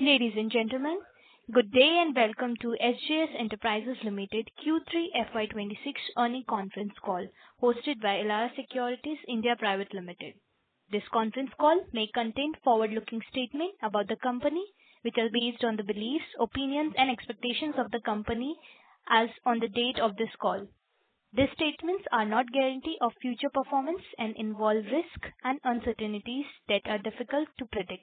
Ladies and gentlemen, good day and welcome to SJS Enterprises Limited Q3 FY26 earnings conference call hosted by Elara Securities India Private Limited. This conference call may contain forward-looking statements about the company, which are based on the beliefs, opinions, and expectations of the company as on the date of this call. These statements are not guarantee of future performance and involve risks and uncertainties that are difficult to predict.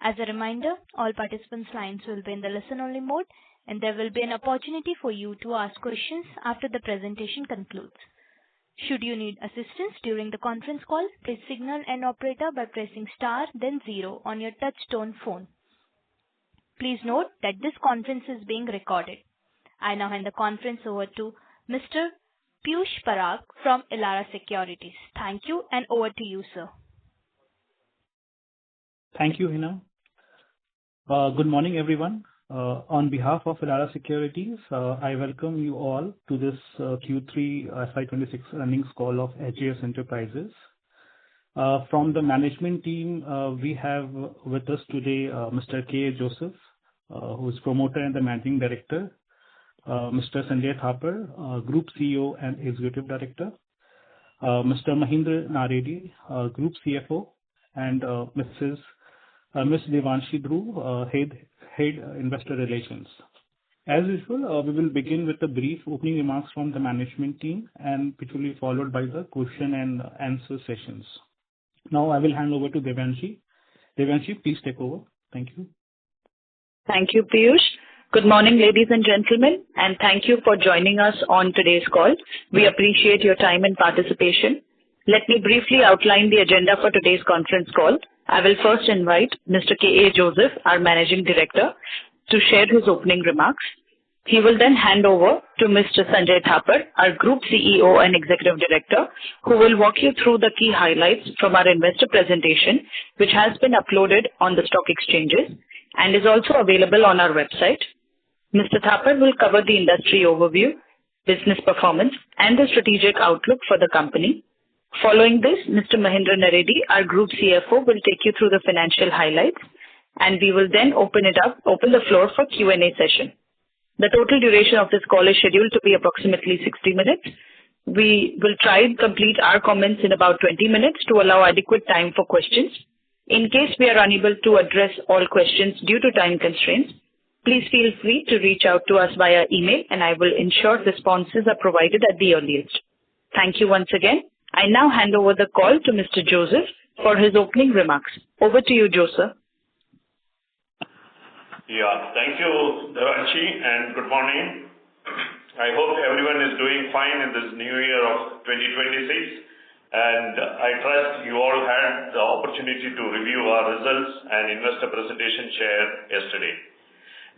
As a reminder, all participants' lines will be in the listen-only mode, and there will be an opportunity for you to ask questions after the presentation concludes. Should you need assistance during the conference call, please signal an operator by pressing star then 0 on your touch-tone phone. Please note that this conference is being recorded. I now hand the conference over to Mr. Piyush Parag from Elara Securities. Thank you, and over to you, sir. Thank you, Hina. Good morning, everyone. On behalf of Elara Securities, I welcome you all to this Q3 FY26 earnings call of SJS Enterprises. From the management team, we have with us today Mr. K. Joseph, who is promoter and the managing director, Mr. Sanjay Thapar, Group CEO and Executive Director, Mr. Bhinder Group CFO, and Ms. Devanshi Dhruv, Head Investor Relations. As usual, we will begin with a brief opening remarks from the management team, and which will be followed by the question and answer sessions. Now I will hand over to Devanshi. Devanshi, please take over. Thank you. Thank you, Piyush. Good morning, ladies and gentlemen, and thank you for joining us on today's call. We appreciate your time and participation. Let me briefly outline the agenda for today's conference call. I will first invite Mr. K. A. Joseph, our Managing Director, to share his opening remarks. He will then hand over to Mr. Sanjay Thapar, our Group CEO and Executive Director, who will walk you through the key highlights from our investor presentation, which has been uploaded on the stock exchanges and is also available on our website. Mr. Thapar will cover the industry overview, business performance, and the strategic outlook for the company. Following this, Mr. Bhinder, our Group CFO, will take you through the financial highlights, and we will then open the floor for Q&A session. The total duration of this call is scheduled to be approximately 60 minutes. We will try and complete our comments in about 20 minutes to allow adequate time for questions. In case we are unable to address all questions due to time constraints, please feel free to reach out to us via email, and I will ensure responses are provided at the earliest. Thank you once again. I now hand over the call to Mr. Joseph for his opening remarks. Over to you, Joseph. Yeah, thank you, Devanshi, and good morning. I hope everyone is doing fine in this new year of 2026, and I trust you all had the opportunity to review our results and investor presentation shared yesterday.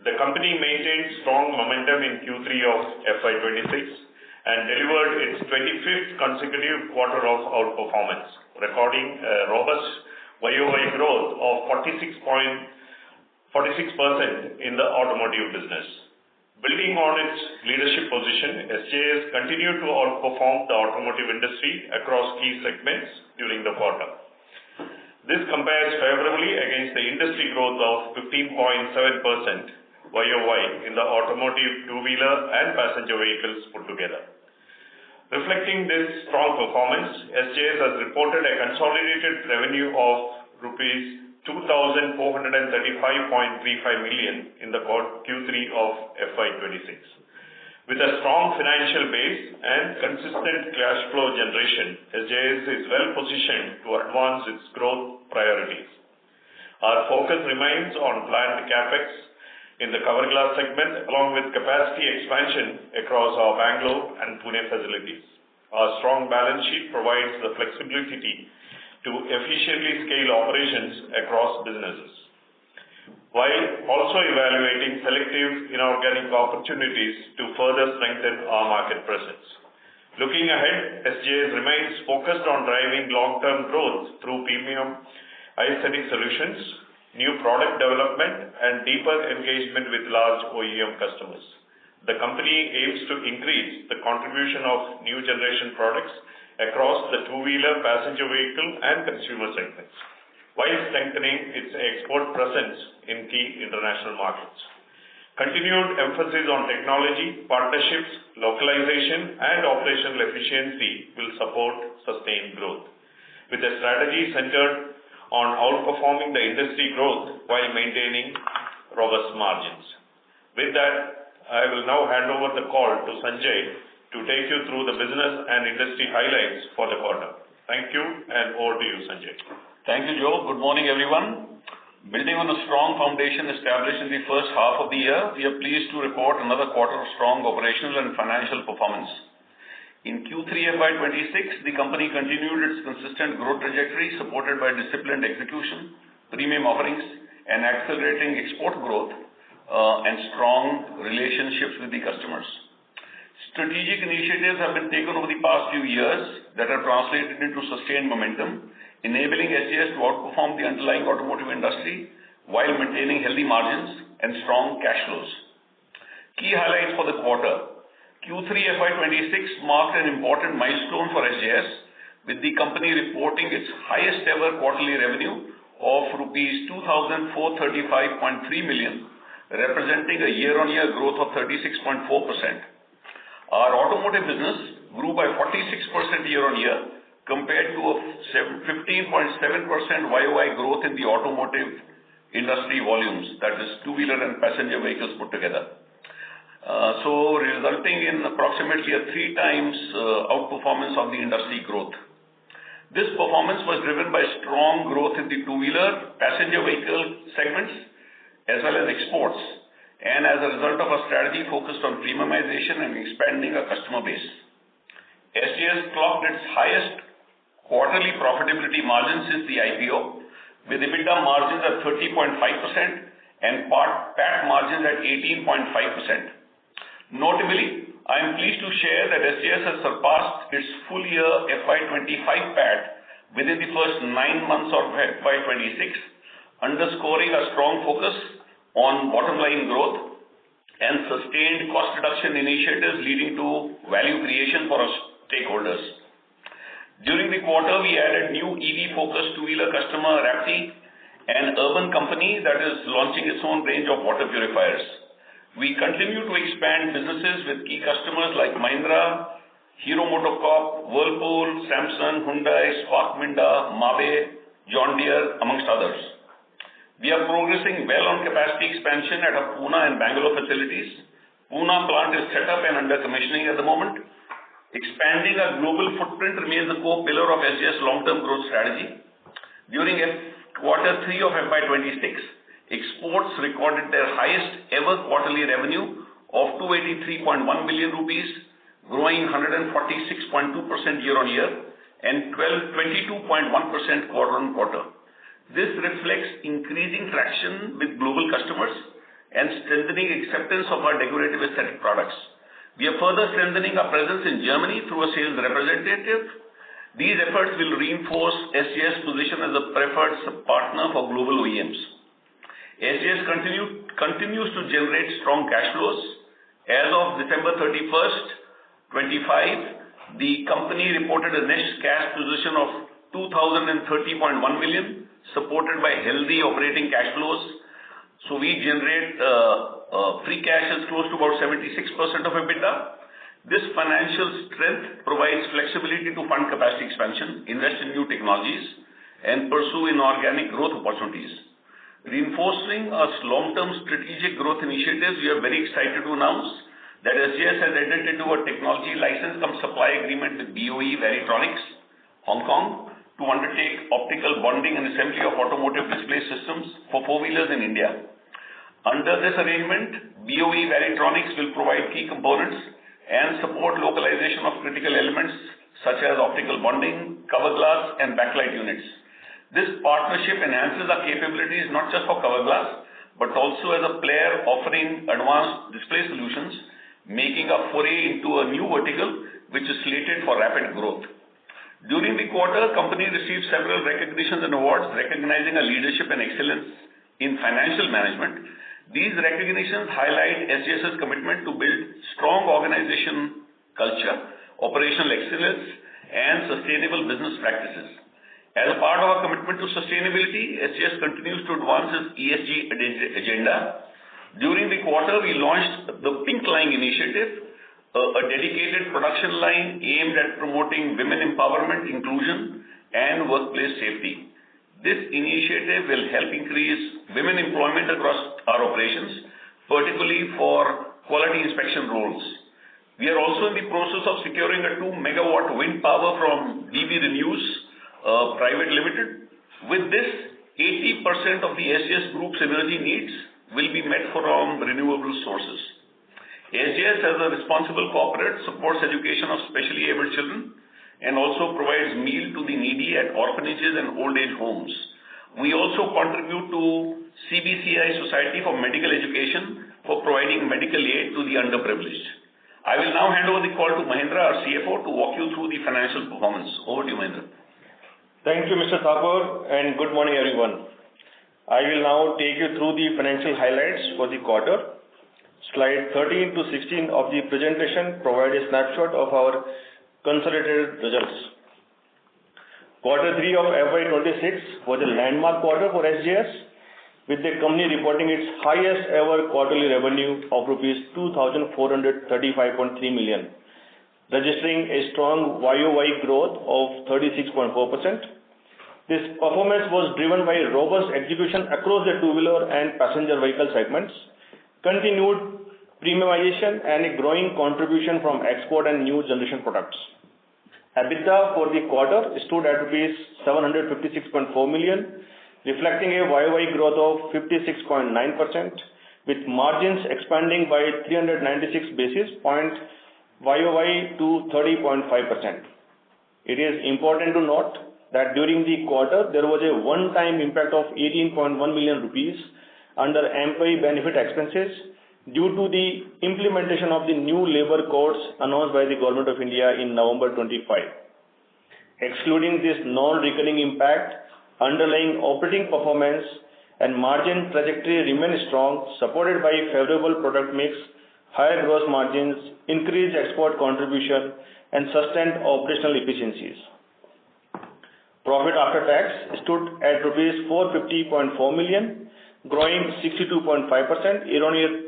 The company maintained strong momentum in Q3 of FY26 and delivered its 25th consecutive quarter of outperformance, recording a robust YOY growth of 46% in the automotive business. Building on its leadership position, SJS continued to outperform the automotive industry across key segments during the quarter. This compares favorably against the industry growth of 15.7% YOY in the automotive two-wheeler and passenger vehicles put together. Reflecting this strong performance, SJS has reported a consolidated revenue of rupees 2,435.35 million in the Q3 of FY26. With a strong financial base and consistent cash flow generation, SJS is well positioned to advance its growth priorities. Our focus remains on planned capex in the cover glass segment, along with capacity expansion across our Bangalore and Pune facilities. Our strong balance sheet provides the flexibility to efficiently scale operations across businesses, while also evaluating selective inorganic opportunities to further strengthen our market presence. Looking ahead, SJS remains focused on driving long-term growth through premium aesthetic solutions, new product development, and deeper engagement with large OEM customers. The company aims to increase the contribution of new generation products across the two-wheeler, passenger vehicle, and consumer segments. while strengthening its export presence in key international markets. Continued emphasis on technology, partnerships, localization, and operational efficiency will support sustained growth, with a strategy centered on outperforming the industry growth while maintaining robust margins. With that, I will now hand over the call to Sanjay to take you through the business and industry highlights for the quarter. Thank you, and over to you, Sanjay. Thank you, Joe. Good morning, everyone. Building on a strong foundation established in the first half of the year, we are pleased to report another quarter of strong operational and financial performance. In Q3 FY26, the company continued its consistent growth trajectory supported by disciplined execution, premium offerings, and accelerating export growth and strong relationships with the customers. Strategic initiatives have been taken over the past few years that are translated into sustained momentum, enabling SGS to outperform the underlying automotive industry while maintaining healthy margins and strong cash flows. Key highlights for the quarter. Q3 FY26 marked an important milestone for SGS, with the company reporting its highest ever quarterly revenue of rupees 2,435.3 million, representing a year-on-year growth of 36.4%. Our automotive business grew by 46% year-on-year, compared to a 15.7% YOY growth in the automotive industry volumes, that is two-wheeler and passenger vehicles put together. Resulting in approximately a 3 times outperformance of the industry growth. This performance was driven by strong growth in the two-wheeler, passenger vehicle segments, as well as exports, and as a result of a strategy focused on premiumization and expanding our customer base. SGS clocked its highest quarterly profitability margin since the IPO, with EBITDA margins at 30.5% and PAT margins at 18.5%. Notably, I am pleased to share that SGS has surpassed its full year FY25 PAT within the first 9 months of FY26, underscoring a strong focus on bottom line growth and sustained cost reduction initiatives leading to value creation for our stakeholders. During the quarter, we added new EV-focused two-wheeler customer, Rapti, an urban company that is launching its own range of water purifiers. We continue to expand businesses with key customers like Mahindra, Hero MotoCorp, Whirlpool, Samsung, Hyundai, Spark Minda, Mabe, John Deere, amongst others. We are progressing well on capacity expansion at our Pune and Bangalore facilities. Pune plant is set up and under commissioning at the moment. Expanding our global footprint remains a core pillar of SGS long-term growth strategy. During Q3 of FY26, exports recorded their highest ever quarterly revenue of 283.1 billion rupees, growing 146.2% year-on-year and 22.1% quarter-on-quarter. This reflects increasing traction with global customers and strengthening acceptance of our decorative aesthetic products. We are further strengthening our presence in Germany through a sales representative. These efforts will reinforce SGS' position as a preferred partner for global OEMs. SGS continues to generate strong cash flows. As of December 31st, 2025, the company reported a net cash position of 2,030.1 million, supported by healthy operating cash flows. So we generate free cash is close to about 76% of EBITDA. This financial strength provides flexibility to fund capacity expansion, invest in new technologies, and pursue inorganic growth opportunities. Reinforcing our long-term strategic growth initiatives, we are very excited to announce that SGS has entered into a technology license cum supply agreement with BOE Varitronics, Hong Kong, to undertake optical bonding and assembly of automotive display systems for four-wheelers in India. Under this arrangement, BOE Varitronics will provide key components and support localization of critical elements such as optical bonding, cover glass, and backlight units. This partnership enhances our capabilities not just for cover glass, but also as a player offering advanced display solutions, making a foray into a new vertical which is slated for rapid growth. During the quarter, company received several recognitions and awards recognizing our leadership and excellence in financial management. These recognitions highlight SGS's commitment to build strong organization culture, operational excellence, and sustainable business practices. As a part of our commitment to sustainability, SGS continues to advance its ESG agenda. During the quarter, we launched the Pink Line initiative, a dedicated production line aimed at promoting women empowerment, inclusion, and workplace safety. This initiative will help increase women employment across our operations, particularly for quality inspection roles. We are also in the process of securing a 2 megawatt wind power from DB Renews Private Limited. With this, 80% of the SGS Group's energy needs will be met from renewable sources. SGS, as a responsible corporate, supports education of specially abled children and also provides meal to the needy at orphanages and old age homes. We also contribute to CBCI Society for Medical Education for providing medical aid to the underprivileged. I will now hand over the call to Bhinder, our CFO, to walk you through the financial performance. Over to you, Bhinder. Thank you, Mr. Thakur, and good morning, everyone. I will now take you through the financial highlights for the quarter. Slide 13 to 16 of the presentation provide a snapshot of our consolidated results. Quarter 3 of FY26 was a landmark quarter for SGS, with the company reporting its highest ever quarterly revenue of rupees 2,435.3 million, registering a strong YOY growth of 36.4%. This performance was driven by robust execution across the two-wheeler and passenger vehicle segments, continued premiumization, and a growing contribution from export and new generation products. EBITDA for the quarter stood at rupees 756.4 million, reflecting a YOY growth of 56.9%, with margins expanding by 396 basis points YOY to 30.5%. It is important to note that during the quarter, there was a one-time impact of 18.1 million rupees under employee benefit expenses due to the implementation of the new labor codes announced by the Government of India in November 25. Excluding this non-recurring impact, underlying operating performance and margin trajectory remain strong, supported by favorable product mix, higher gross margins, increased export contribution, and sustained operational efficiencies. Profit after tax stood at rupees 450.4 million, growing 62.5% year-on-year,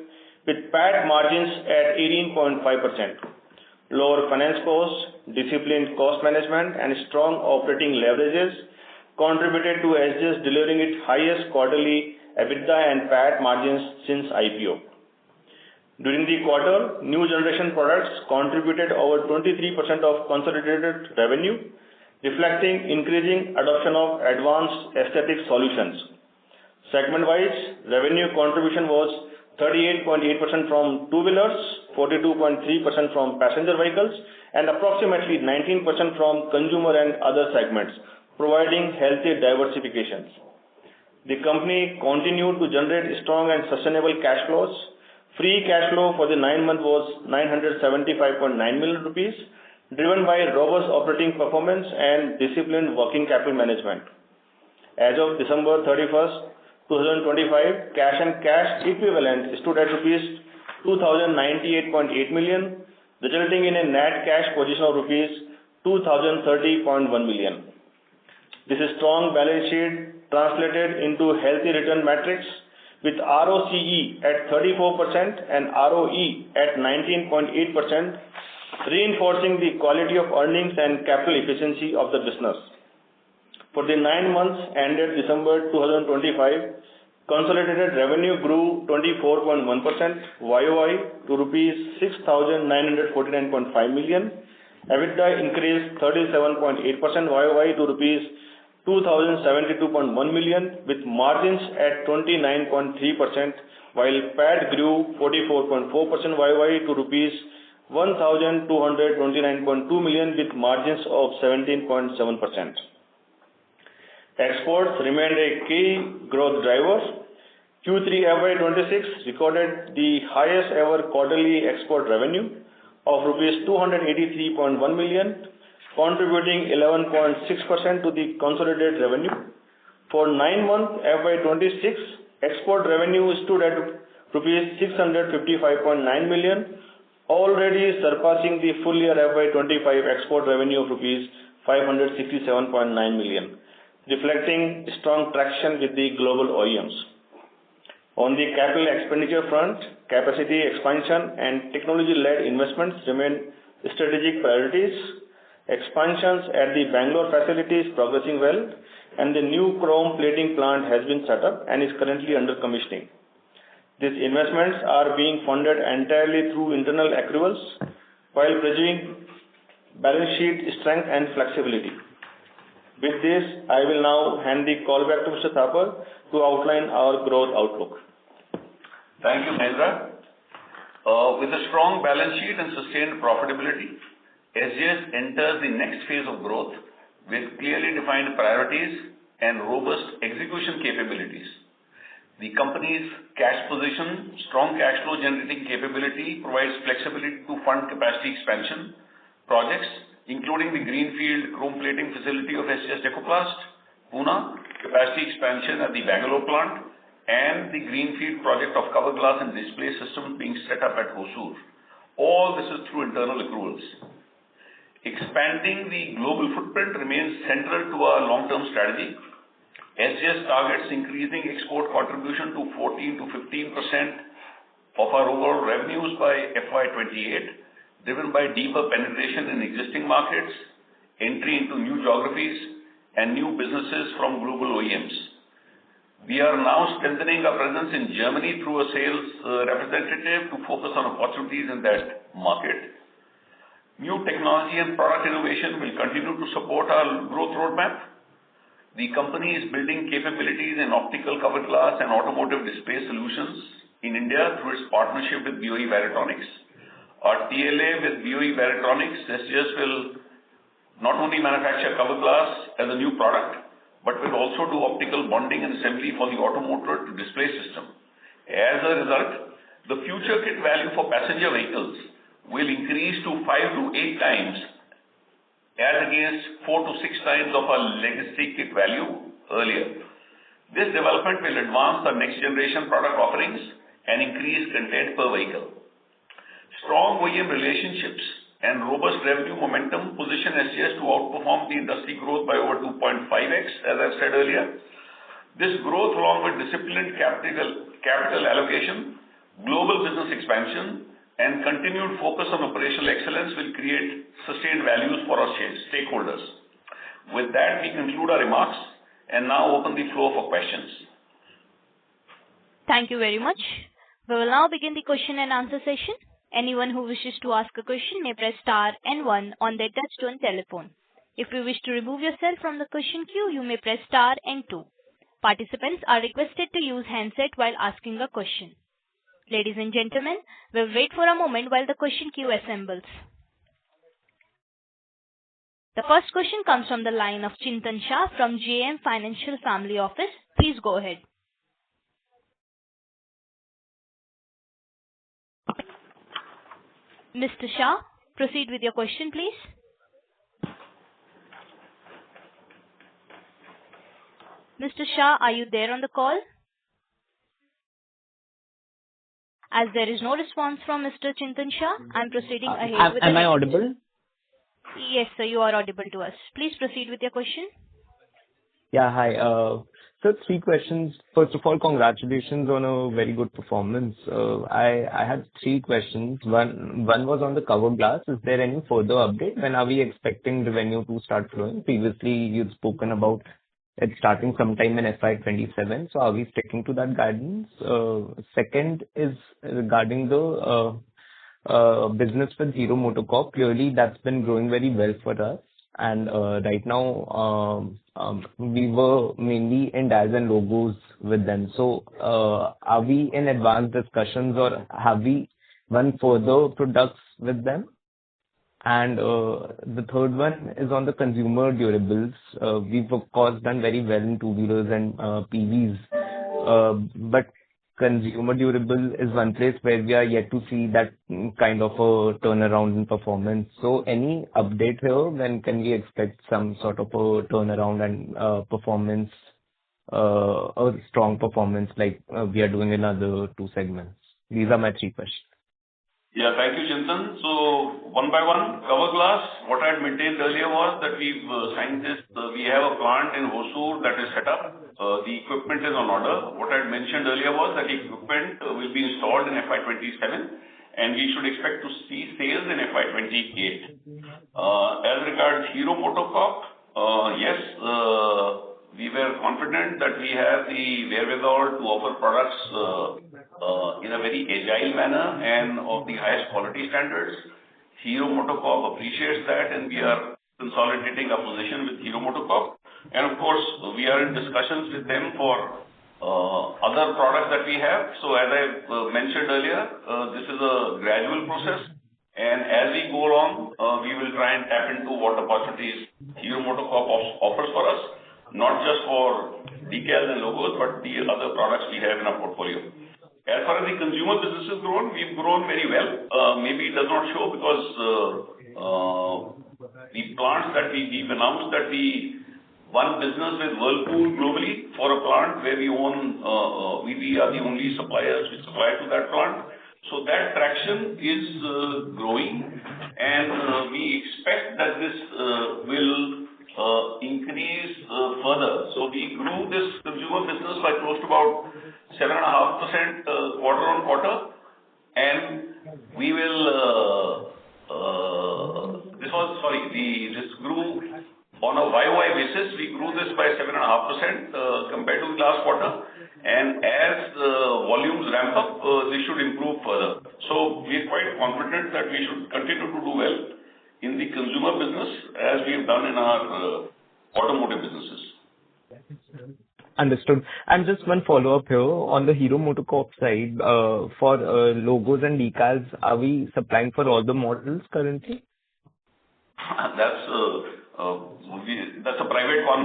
with PAT margins at 18.5%. Lower finance costs, disciplined cost management, and strong operating leverages contributed to SGS delivering its highest quarterly EBITDA and PAT margins since IPO. During the quarter, new generation products contributed over 23% of consolidated revenue, reflecting increasing adoption of advanced aesthetic solutions. Segment-wise, revenue contribution was 38.8% from two-wheelers, 42.3% from passenger vehicles, and approximately 19% from consumer and other segments, providing healthy diversifications. The company continued to generate strong and sustainable cash flows. Free cash flow for the 9 months was 975.9 million rupees, driven by robust operating performance and disciplined working capital management. As of December 31st, 2025, cash and cash equivalent stood at rupees 2,098.8 million, resulting in a net cash position of rupees 2,030.1 million. This strong balance sheet translated into healthy return metrics, with ROCE at 34% and ROE at 19.8%, reinforcing the quality of earnings and capital efficiency of the business. For the 9 months ended December 2025, consolidated revenue grew 24.1% YOY to rupees 6,949.5 million. EBITDA increased 37.8% YOY to rupees 2,072.1 million, with margins at 29.3%, while PAT grew 44.4% YOY to rupees 1,229.2 million, with margins of 17.7%. Exports remained a key growth driver. Q3 FY26 recorded the highest ever quarterly export revenue of rupees 283.1 million, contributing 11.6% to the consolidated revenue. For 9 months FY26, export revenue stood at rupees 655.9 million, already surpassing the full year FY25 export revenue of rupees 567.9 million. reflecting strong traction with the global OEMs. On the capital expenditure front, capacity expansion and technology-led investments remain strategic priorities. Expansions at the Bangalore facility is progressing well, and the new chrome plating plant has been set up and is currently under commissioning. These investments are being funded entirely through internal accruals while preserving balance sheet strength and flexibility. With this, I will now hand the call back to Mr. Thapar to outline our growth outlook. Thank you, Bhinder. With a strong balance sheet and sustained profitability, SGS enters the next phase of growth with clearly defined priorities and robust execution capabilities. The company's cash position, strong cash flow generating capability provides flexibility to fund capacity expansion projects, including the greenfield chrome plating facility of SGS Decoplast, Pune, capacity expansion at the Bangalore plant, and the greenfield project of cover glass and display systems being set up at Hosur. All this is through internal accruals. Expanding the global footprint remains central to our long-term strategy. SGS targets increasing export contribution to 14 to 15% of our overall revenues by FY28, driven by deeper penetration in existing markets, entry into new geographies, and new businesses from global OEMs. We are now strengthening our presence in Germany through a sales representative to focus on opportunities in that market. New technology and product innovation will continue to support our growth roadmap. The company is building capabilities in optical cover glass and automotive display solutions in India through its partnership with BOE Varitronix. Our TLA with BOE Varitronix, SGS will not only manufacture cover glass as a new product, but will also do optical bonding and assembly for the automotive to display system. As a result, the future kit value for passenger vehicles will increase to 5 to 8 times as against 4 to 6 times of our legacy kit value earlier. This development will advance our next generation product offerings and increase content per vehicle. Strong OEM relationships and robust revenue momentum position SGS to outperform the industry growth by over 2.5x, as I've said earlier. This growth, along with disciplined capital allocation, global business expansion, and continued focus on operational excellence will create sustained values for our stakeholders. With that, we conclude our remarks and now open the floor for questions. Thank you very much. We will now begin the question and answer session. Anyone who wishes to ask a question may press star and 1 on their touchtone telephone. If you wish to remove yourself from the question queue, you may press star and 2. Participants are requested to use handset while asking a question. Ladies and gentlemen, we'll wait for a moment while the question queue assembles. The first question comes from the line of Chintan Shah from JM Financial Family Office. Please go ahead. Mr. Shah, proceed with your question, please. Mr. Shah, are you there on the call? As there is no response from Mr. Chintan Shah, I'm proceeding ahead with Am I audible? Yes, sir, you are audible to us. Please proceed with your question. Yeah, hi. So 3 questions. First of all, congratulations on a very good performance. I had 3 questions. One was on the cover glass. Is there any further update? When are we expecting revenue to start flowing? Previously, you'd spoken about it starting sometime in FY27. So are we sticking to that guidance? Second is regarding the business with Hero MotoCorp. Clearly, that's been growing very well for us. And right now, we were mainly in dials and logos with them. So are we in advanced discussions or have we won further products with them? And the third one is on the consumer durables. We've, of course, done very well in two-wheelers and PVs. But consumer durable is one place where we are yet to see that kind of a turnaround in performance. So any update here? When can we expect some sort of a turnaround and performance, a strong performance like we are doing in other 2 segments? These are my 3 questions. Yeah, thank you, Chintan. So one by one, cover glass, what I had maintained earlier was that we've signed this. We have a plant in Hosur that is set up. The equipment is on order. What I had mentioned earlier was that the equipment will be installed in FY27, and we should expect to see sales in FY28. As regards Hero MotoCorp, yes, we were confident that we have the wherewithal to offer products in a very agile manner and of the highest quality standards. Hero MotoCorp appreciates that, and we are consolidating our position with Hero MotoCorp. And of course, we are in discussions with them for other products that we have. So as I mentioned earlier, this is a gradual process, and as we go along, we will try and tap into what opportunities Hero MotoCorp offers for us, not just for decals and logos, but the other products we have in our portfolio. As far as the consumer business is grown, we've grown very well. Maybe it does not show because the plants that we've announced that we won business with Whirlpool globally for a plant where we own, we are the only suppliers which supply to that plant. So that traction is growing, and we expect that this will increase further. So we grew this consumer business by close to about 7.5% quarter on quarter, and we will, this grew on a YOY basis. We grew this by 7.5% compared to the last quarter, and as volumes ramp up, this should improve further. So we are quite confident that we should continue to do well in the consumer business as we have done in our automotive businesses. Understood. And just one follow-up here on the Hero MotoCorp side, for logos and decals, are we supplying for all the models currently? That's a private one.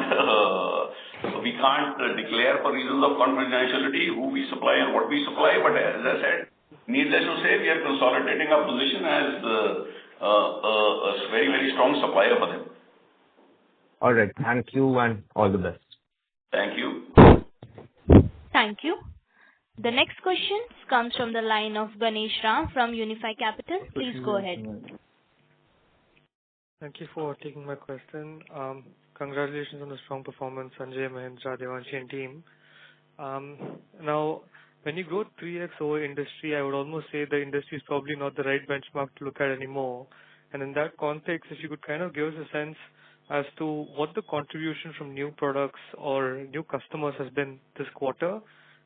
We can't declare for reasons of confidentiality who we supply and what we supply. But as I said, needless to say, we are consolidating our position as a very, very strong supplier for them. All right. Thank you and all the best. Thank you. Thank you. The next question comes from the line of Ganesh Ram from Unifi Capital. Please go ahead. Thank you for taking my question. Congratulations on the strong performance, Sanjay, Mahendra, Devanshi and team. Now, when you grow 3x over industry, I would almost say the industry is probably not the right benchmark to look at anymore. And in that context, if you could kind of give us a sense as to what the contribution from new products or new customers has been this quarter,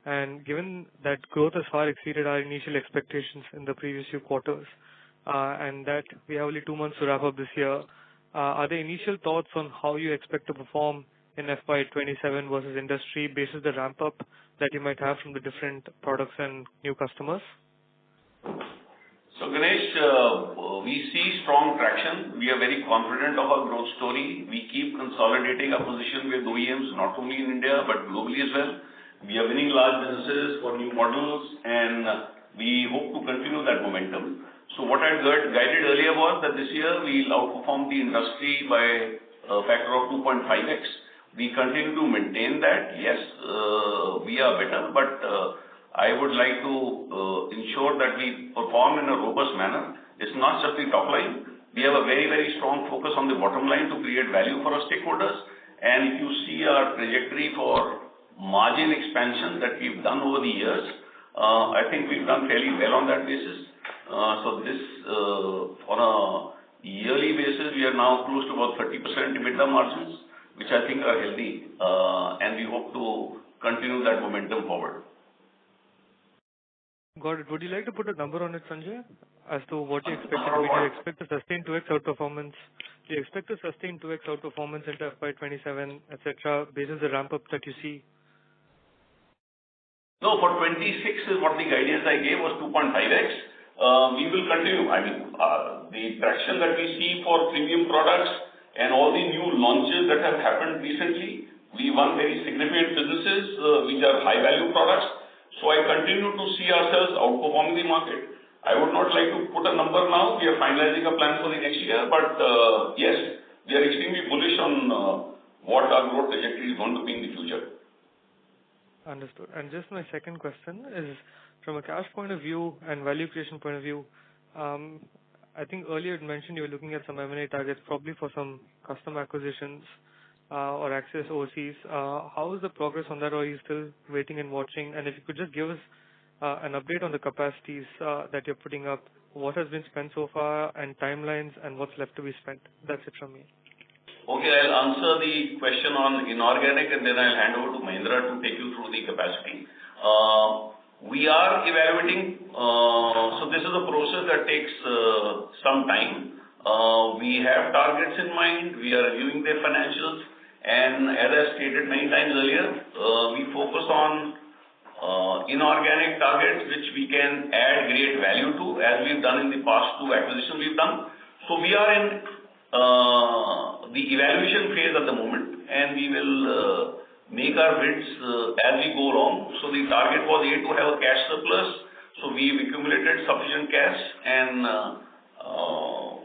and given that growth has far exceeded our initial expectations in the previous few quarters, and that we have only 2 months to wrap up this year, are there initial thoughts on how you expect to perform in FY27 versus industry basis the ramp up that you might have from the different products and new customers? So Ganesh, we see strong traction. We are very confident of our growth story. We keep consolidating our position with OEMs, not only in India, but globally as well. We are winning large businesses for new models, and we hope to continue that momentum. So what I guided earlier was that this year we'll outperform the industry by a factor of 2.5x. We continue to maintain that. Yes, we are better, but I would like to ensure that we perform in a robust manner. It's not just the top line. We have a very, very strong focus on the bottom line to create value for our stakeholders. And if you see our trajectory for margin expansion that we've done over the years, I think we've done fairly well on that basis. So this, on a yearly basis, we are now close to about 30% EBITDA margins, which I think are healthy, and we hope to continue that momentum forward. Got it. Would you like to put a number on it, Sanjay, as to what you expect it to be? Do you expect to sustain 2x outperformance? Do you expect to sustain 2x outperformance into FY27, etc., based on the ramp up that you see? No, for 26 is what the guidance I gave was 2.5x. We will continue. I mean, the traction that we see for premium products and all the new launches that have happened recently, we won very significant businesses which are high value products. So I continue to see ourselves outperforming the market. I would not like to put a number now. We are finalizing a plan for the next year, but yes, we are extremely bullish on what our growth trajectory is going to be in the future. Understood. And just my second question is, from a cash point of view and value creation point of view, I think earlier you mentioned you were looking at some M&A targets, probably for some custom acquisitions or access overseas. How is the progress on that, or are you still waiting and watching? And if you could just give us an update on the capacities that you're putting up, what has been spent so far, and timelines, and what's left to be spent. That's it from me. Okay, I'll answer the question on inorganic, and then I'll hand over to Bhinder to take you through the capacity. We are evaluating, so this is a process that takes some time. We have targets in mind. We are reviewing their financials, and as I stated many times earlier, we focus on inorganic targets which we can add great value to, as we've done in the past 2 acquisitions we've done. So we are in the evaluation phase at the moment, and we will make our bids as we go along. So the target was to have a cash surplus. So we've accumulated sufficient cash and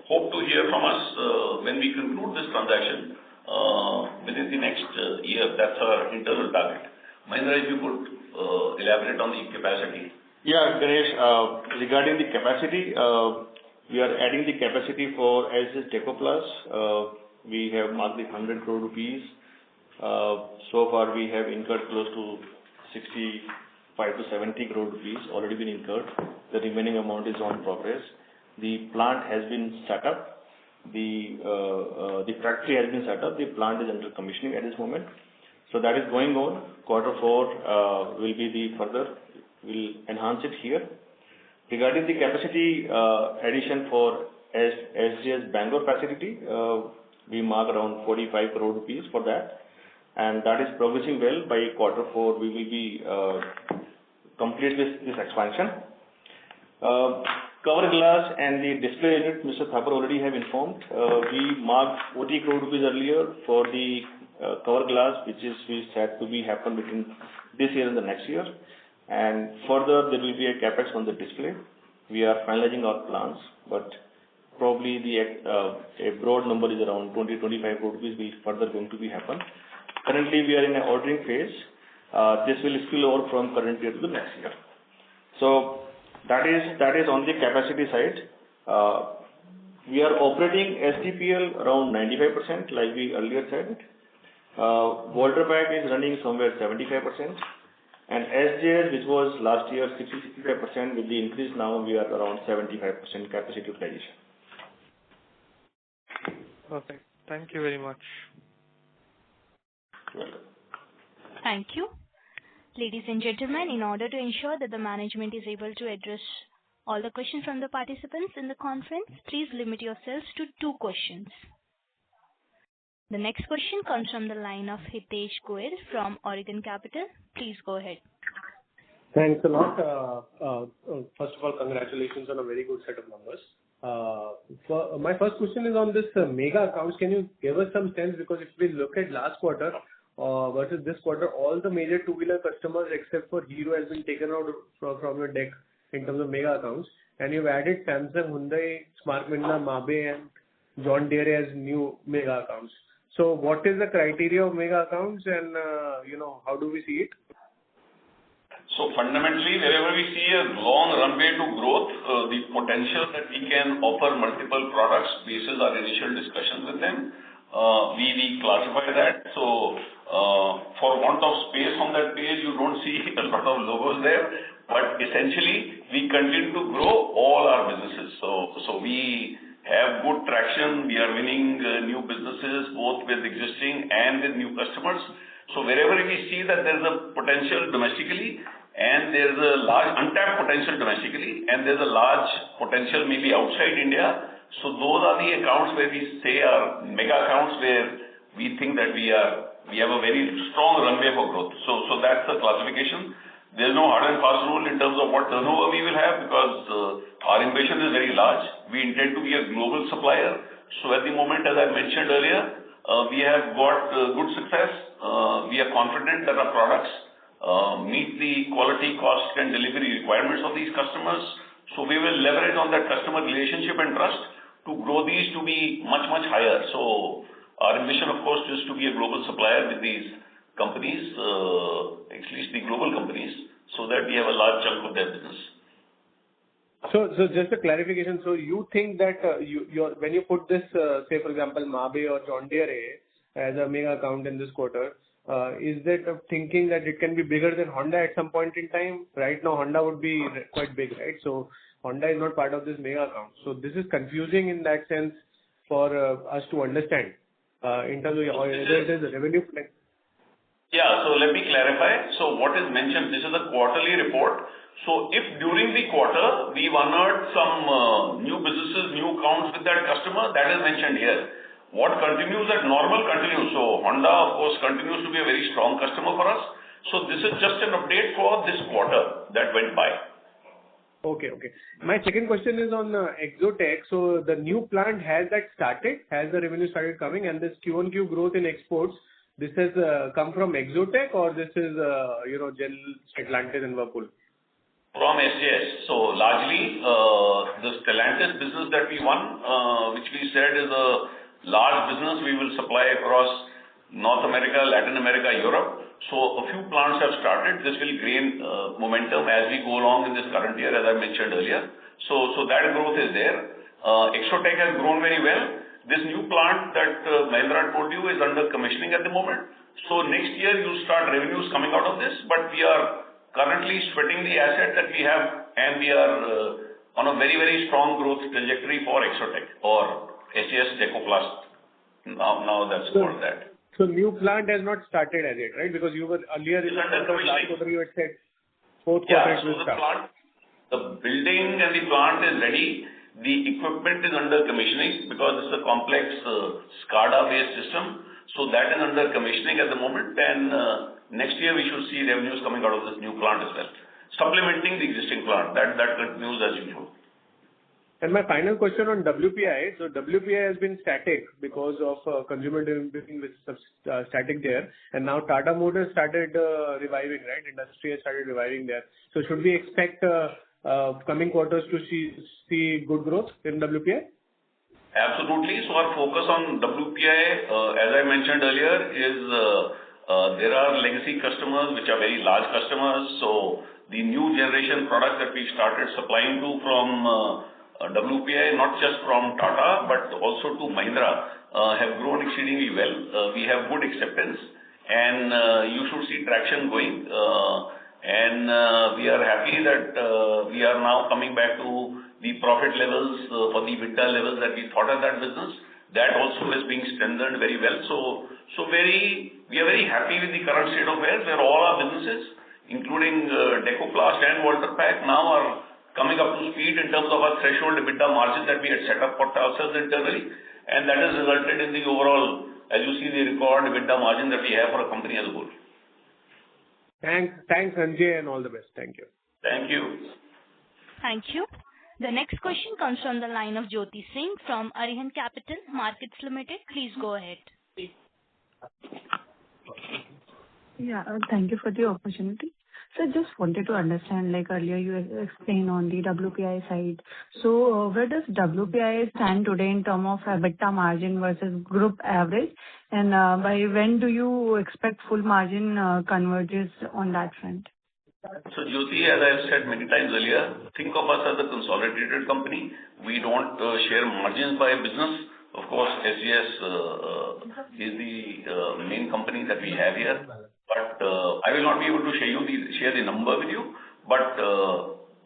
hope to hear from us when we conclude this transaction within the next year. That's our internal target. Bhinder, if you could elaborate on the capacity. Yeah, Ganesh, regarding the capacity, we are adding the capacity for SGS Deco Plus. We have marked the 100 crore rupees. So far, we have incurred close to 65 to 70 crore rupees already been incurred. The remaining amount is on progress. The plant has been set up. The factory has been set up. The plant is under commissioning at this moment. So that is going on. Q4 will be the further. We'll enhance it here. Regarding the capacity addition for SGS Bangalore facility, we mark around 45 crore rupees for that, and that is progressing well. By Q4, we will be complete this expansion. Cover glass and the display unit, Mr. Thakur already have informed. We marked 40 crore rupees earlier for the cover glass, which is said to be happen between this year and the next year. And further, there will be a capex on the display. We are finalizing our plans, but probably a broad number is around 20-25 crore rupees will further going to be happen. Currently, we are in an ordering phase. This will spill over from current year to the next year. So that is on the capacity side. We are operating STPL around 95%, like we earlier said. Volta Pack is running somewhere 75%. And SJS, which was last year 60-65%, with the increase now we are around 75% capacity utilization. Perfect. Thank you very much. You're welcome. Thank you. Ladies and gentlemen, in order to ensure that the management is able to address all the questions from the participants in the conference, please limit yourselves to 2 questions. The next question comes from the line of Hitesh Goel from Oregon Capital. Please go ahead. Thanks a lot. First of all, congratulations on a very good set of numbers. My first question is on this mega accounts. Can you give us some sense? Because if we look at last quarter versus this quarter, all the major two-wheeler customers except for Hero has been taken out from your deck in terms of mega accounts. And you've added Samsung, Hyundai, Smart Minda, Mabe, and John Deere as new mega accounts. So what is the criteria of mega accounts, and how do we see it? So fundamentally, wherever we see a long runway to growth, the potential that we can offer multiple products basis our initial discussions with them, we classify that. So for want of space on that page, you don't see a lot of logos there. But essentially, we continue to grow all our businesses. So we have good traction. We are winning new businesses, both with existing and with new customers. So wherever we see that there is a potential domestically, and there is a large untapped potential domestically, and there's a large potential maybe outside India. So those are the accounts where we say are mega accounts, where we think that we have a very strong runway for growth. So that's the classification. There's no hard and fast rule in terms of what turnover we will have, because our ambition is very large. We intend to be a global supplier. So at the moment, as I mentioned earlier, we have got good success. We are confident that our products meet the quality, cost, and delivery requirements of these customers. So we will leverage on that customer relationship and trust to grow these to be much, much higher. So our ambition, of course, is to be a global supplier with these companies, at least the global companies, so that we have a large chunk of their business. So just a clarification. So you think that when you put this, say for example, Mabe or John Deere as a mega account in this quarter, is that thinking that it can be bigger than Honda at some point in time? Right now, Honda would be quite big, right? So Honda is not part of this mega account. So this is confusing in that sense for us to understand in terms of whether it is a revenue. Yeah. So let me clarify. So what is mentioned, this is a quarterly report. So if during the quarter we've honored some new businesses, new accounts with that customer, that is mentioned here. What continues at normal continues. So Honda, of course, continues to be a very strong customer for us. So this is just an update for this quarter that went by. Okay. My second question is on Exotech. So the new plant, has that started? Has the revenue started coming? And this Q1Q growth in exports, this has come from Exotech or this is, General Stellantis and Whirlpool? From SJS. So largely, the Stellantis business that we won, which we said is a large business we will supply across North America, Latin America, Europe. So a few plants have started. This will gain momentum as we go along in this current year, as I mentioned earlier. So that growth is there. Exotech has grown very well. This new plant that Mahindra told you is under commissioning at the moment. So next year you'll start revenues coming out of this, but we are currently sweating the asset that we have, and we are on a very, very strong growth trajectory for Exotech or SGS Decoplast. Now that's called that. So new plant has not started as yet, right? Because you were earlier in the last quarter you had said fourth quarter it will start. The building and the plant is ready. The equipment is under commissioning because it's a complex SCADA-based system. So that is under commissioning at the moment, and next year we should see revenues coming out of this new plant as well, supplementing the existing plant. That continues as usual. And my final question on WPI. So WPI has been static because of consumer durability with static there, and now Tata Motors started reviving, right? Industry has started reviving there. So should we expect coming quarters to see good growth in WPI? Absolutely. So our focus on WPI, as I mentioned earlier, is there are legacy customers which are very large customers. So the new generation products that we started supplying to from WPI, not just from Tata, but also to Mahindra, have grown exceedingly well. We have good acceptance, and you should see traction going. And we are happy that we are now coming back to the profit levels or the EBITDA levels that we thought of that business. That also is being strengthened very well. So we are very happy with the current state of affairs, where all our businesses, including Decoplast and Volterpack, now are coming up to speed in terms of our threshold EBITDA margin that we had set up for ourselves internally, and that has resulted in the overall, as you see, the record EBITDA margin that we have for a company as a whole. Thanks, Sanjay, and all the best. Thank you. Thank you. Thank you. The next question comes from the line of Jyoti Singh from Arihant Capital Markets Limited. Please go ahead. Yeah, thank you for the opportunity. So just wanted to understand, like earlier you explained on the WPI side. So where does WPI stand today in terms of EBITDA margin versus group average? And by when do you expect full margin converges on that front? So Jyoti, as I've said many times earlier, think of us as a consolidated company. We don't share margins by business. Of course, SGS is the main company that we have here. But I will not be able to share the number with you. But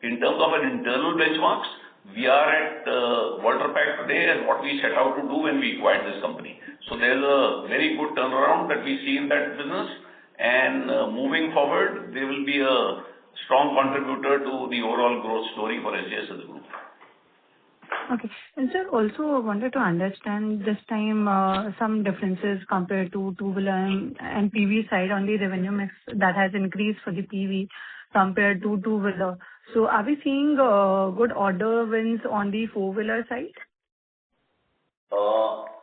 in terms of our internal benchmarks, we are at Volterpack today as what we set out to do when we acquired this company. So there's a very good turnaround that we see in that business. And moving forward, they will be a strong contributor to the overall growth story for SGS as a group. Okay. And sir, also wanted to understand this time some differences compared to two-wheeler and PV side on the revenue mix that has increased for the PV compared to two-wheeler. So are we seeing good order wins on the four-wheeler side?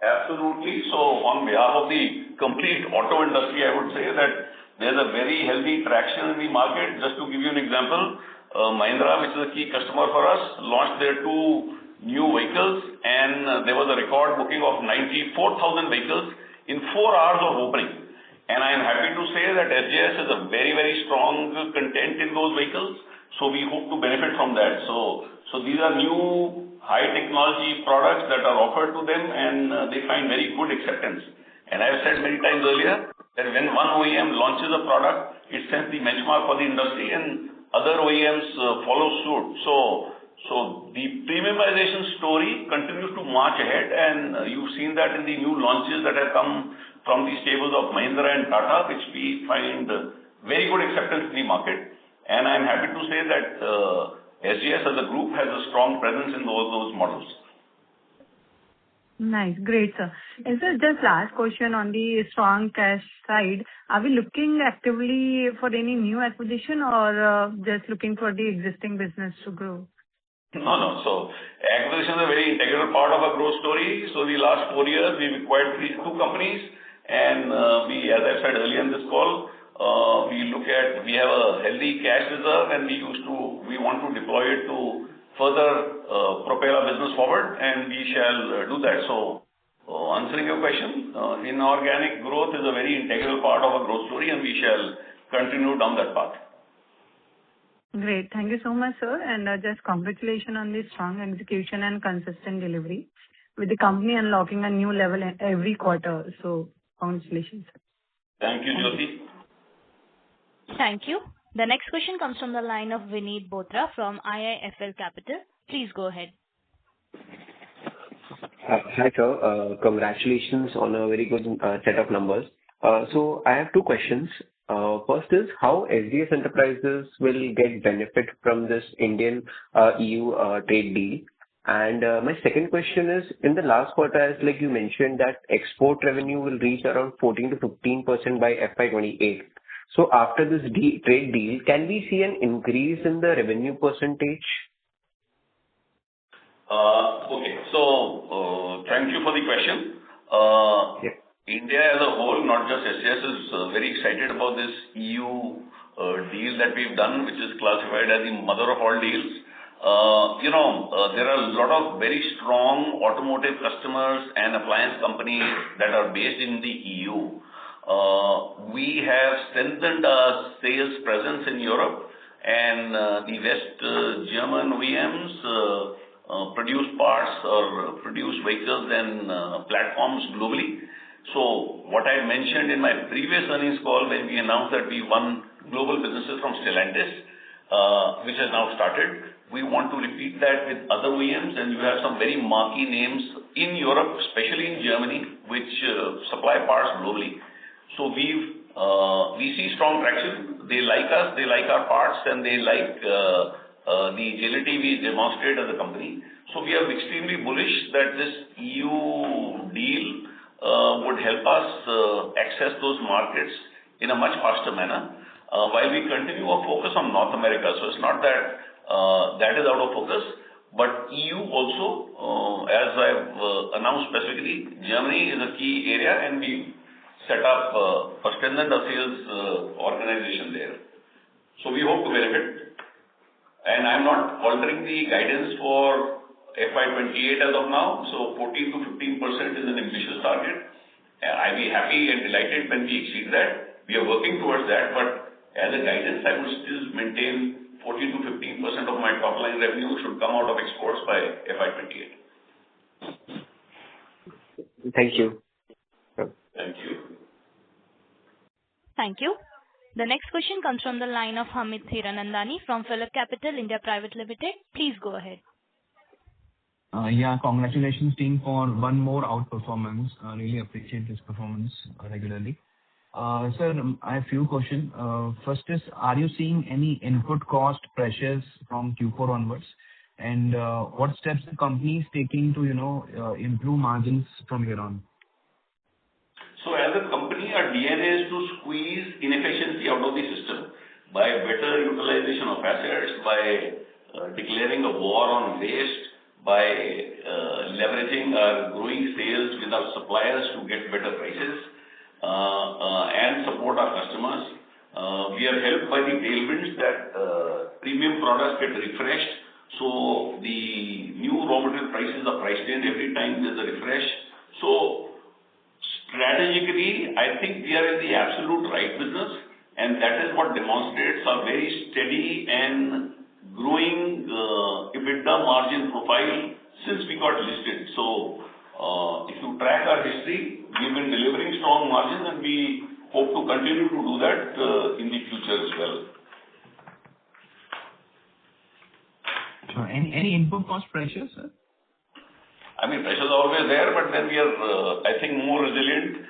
Absolutely. So on behalf of the complete auto industry, I would say that there's a very healthy traction in the market. Just to give you an example, Mahindra, which is a key customer for us, launched their two new vehicles, and there was a record booking of 94,000 vehicles in 4 hours of opening. And I am happy to say that SGS has a very, very strong content in those vehicles, so we hope to benefit from that. So So these are new high technology products that are offered to them, and they find very good acceptance. And I've said many times earlier that when one OEM launches a product, it sets the benchmark for the industry, and other OEMs follow suit. So the premiumization story continues to march ahead, and you've seen that in the new launches that have come from the stables of Mahindra and Tata, which we find very good acceptance in the market. And I'm happy to say that SGS as a group has a strong presence in all those models. Nice. Great, sir. And sir, just last question on the strong cash side. Are we looking actively for any new acquisition or just looking for the existing business to grow? No. So acquisition is a very integral part of our growth story. So the last 4 years, we've acquired two companies, and we, as I said earlier in this call, we have a healthy cash reserve, and we want to deploy it to further propel our business forward, and we shall do that. So answering your question, inorganic growth is a very integral part of our growth story, and we shall continue down that path. Great. Thank you so much, sir. And just congratulations on the strong execution and consistent delivery with the company unlocking a new level every quarter. So congratulations. Thank you, Jyoti. Thank you. The next question comes from the line of Vineet Bothra from IIFL Capital. Please go ahead. Hi, sir. Congratulations on a very good set of numbers. So I have two questions. First is how SGS Enterprises will get benefit from this Indian-EU trade deal. And my second question is, in the last quarter, as like you mentioned, that export revenue will reach around 14 to 15% by FY28. So after this trade deal, can we see an increase in the revenue percentage? Okay. So thank you for the question. India as a whole, not just SGS, is very excited about this EU deal that we've done, which is classified as the mother of all deals. There are a lot of very strong automotive customers and appliance companies that are based in the EU. We have strengthened our sales presence in Europe, and the West German OEMs produce parts or produce vehicles and platforms globally. So what I mentioned in my previous earnings call when we announced that we won global businesses from Stellantis, which has now started, we want to repeat that with other OEMs, and you have some very marquee names in Europe, especially in Germany, which supply parts globally. So we see strong traction. They like us, they like our parts, and they like the agility we demonstrate as a company. So we are extremely bullish that this EU deal would help us access those markets in a much faster manner, while we continue our focus on North America. So it's not that that is out of focus, but EU also, as I've announced specifically, Germany is a key area, and we set up a strengthened sales organization there. So we hope to benefit. And I'm not altering the guidance for FY28 as of now. So 14 to 15% is an ambitious target. I'll be happy and delighted when we exceed that. We are working towards that, but as a guidance, I will still maintain 14 to 15% of my top line revenue should come out of exports by FY28. Thank you. Thank you. Thank you. The next question comes from the line of Hamid Hiranandani from PhillipCapital India Private Limited. Please go ahead. Congratulations team for one more outperformance. I really appreciate this performance regularly. Sir, I have a few questions. First is, are you seeing any input cost pressures from Q4 onwards? And what steps the company is taking to, improve margins from here on? So as a company, our DNA is to squeeze inefficiency out of the system by better utilization of assets, by declaring a war on waste, by leveraging our growing sales with our suppliers to get better prices and support our customers. We are helped by the tailwinds that premium products get refreshed. So the new raw material prices are priced in every time there's a refresh. So strategically, I think we are in the absolute right business, and that is what demonstrates a very steady and growing EBITDA margin profile since we got listed. So, if you track our history, we've been delivering strong margins, and we hope to continue to do that in the future as well. Sure. Any input cost pressures, sir? I mean, pressures are always there, but then we are, I think, more resilient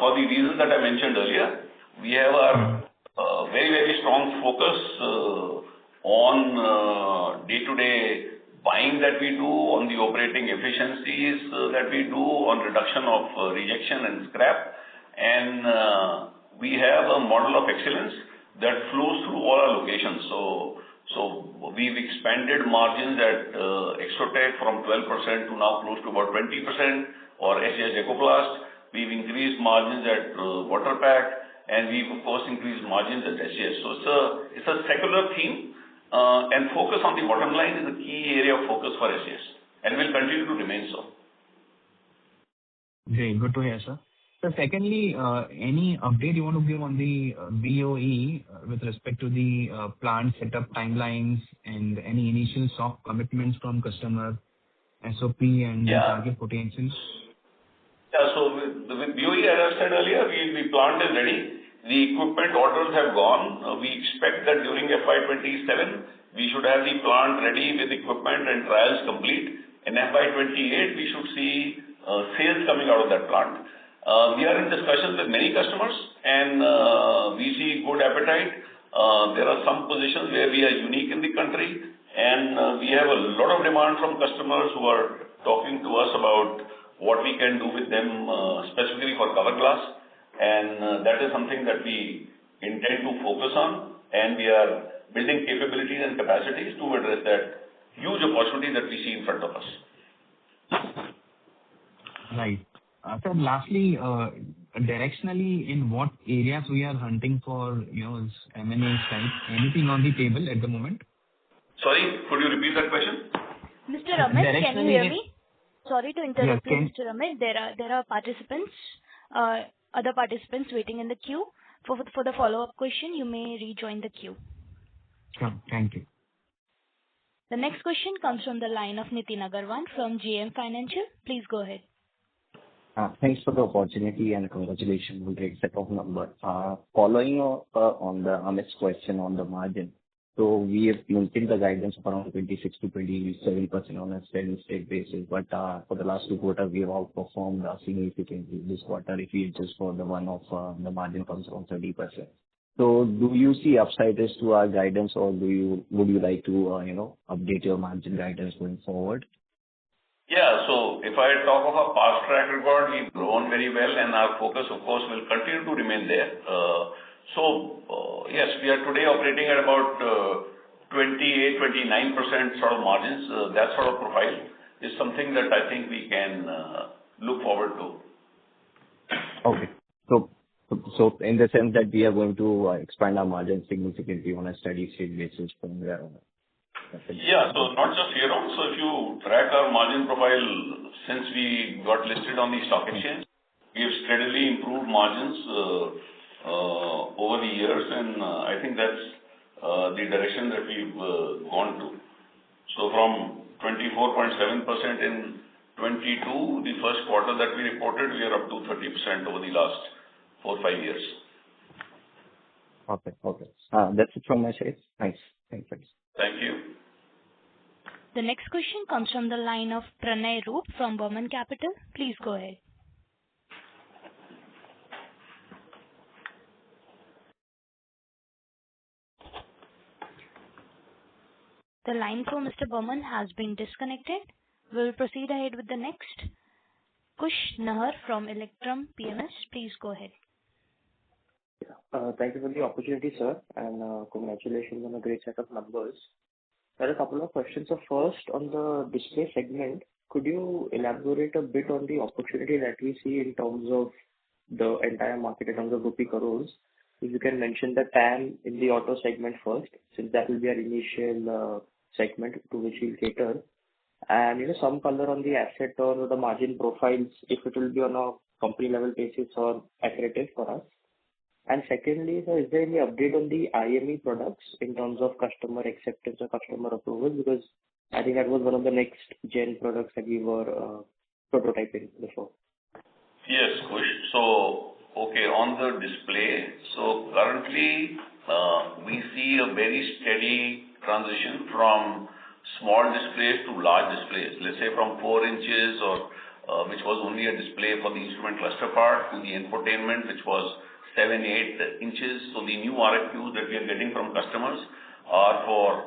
for the reasons that I mentioned earlier. We have our very, very strong focus on day-to-day buying that we do, on the operating efficiencies that we do, on reduction of rejection and scrap. And we have a model of excellence that flows through all our locations. So we've expanded margins at Exotech from 12% to now close to about 20%, or SGS Ecoplast. We've increased margins at Waterpack, and we've of course increased margins at SGS. So it's a secular theme, and focus on the bottom line is a key area of focus for SGS, and will continue to remain so. Great, good to hear, sir. So secondly, any update you want to give on the BOE with respect to the plant setup timelines and any initial soft commitments from customer, SOP and target potentials? Yeah, so with BOE, as I said earlier, the plant is ready. The equipment orders have gone. We expect that during FY27, we should have the plant ready with equipment and trials complete. In FY28, we should see sales coming out of that plant. We are in discussions with many customers, and we see good appetite. There are some positions where we are unique in the country, and we have a lot of demand from customers who are talking to us about what we can do with them, specifically for cover glass. And that is something that we intend to focus on, and we are building capabilities and capacities to address that huge opportunity that we see in front of us. Right. So lastly, directionally, in what areas we are hunting for, M&A side? Anything on the table at the moment? Sorry, could you repeat that question? Mr. Amit, can you hear me? Sorry to interrupt you, Mr. Amit. There are participants, other participants waiting in the queue. For the follow-up question, you may rejoin the queue. Sure, thank you. The next question comes from the line of Nitin Agarwal from JM Financial. Please go ahead. Thanks for the opportunity and congratulations on the great set of numbers. Following on the Amit's question on the margin, so we have maintained the guidance of around 26 to 27% on a steady state basis, but for the last 2 quarters, we have outperformed significantly this quarter if we adjust for the one of the margin comes around 30%. So do you see upside as to our guidance, or would you like to update your margin guidance going forward? Yeah, so if I talk of our past track record, we've grown very well, and our focus, of course, will continue to remain there. Yes, we are today operating at about 28-29% sort of margins. That sort of profile is something that I think we can look forward to. Okay. So in the sense that we are going to expand our margins significantly on a steady state basis from there on. Yeah, so not just here on. So if you track our margin profile since we got listed on the stock exchange, we have steadily improved margins over the years, and I think that's the direction that we've gone to. So from 24.7% in 22, the first quarter that we reported, we are up to 30% over the last 4 or 5 years. Okay. That's it from my side. Thanks. Thank you. The next question comes from the line of Pranay Roop from Burman Capital. Please go ahead. The line for Mr. Burman has been disconnected. We will proceed ahead with the next. Kush Nahar from Electrum PMS. Please go ahead. Thank you for the opportunity, sir, and congratulations on a great set of numbers. There are a couple of questions. So first, on the display segment, could you elaborate a bit on the opportunity that we see in terms of the entire market in terms of rupee crores? If you can mention the TAM in the auto segment first, since that will be our initial segment to which we'll cater. And some color on the asset or the margin profiles, if it will be on a company level basis or accretive for us. And secondly, sir, is there any update on the IME products in terms of customer acceptance or customer approval? Because at think that was one of the next gen products that we were prototyping before. Yes, Kush. On the display, currently we see a very steady transition from small displays to large displays. Let's say from 4 inches which was only a display for the instrument cluster part, to the infotainment, which was 7-8 inches. So the new RFQs that we are getting from customers are for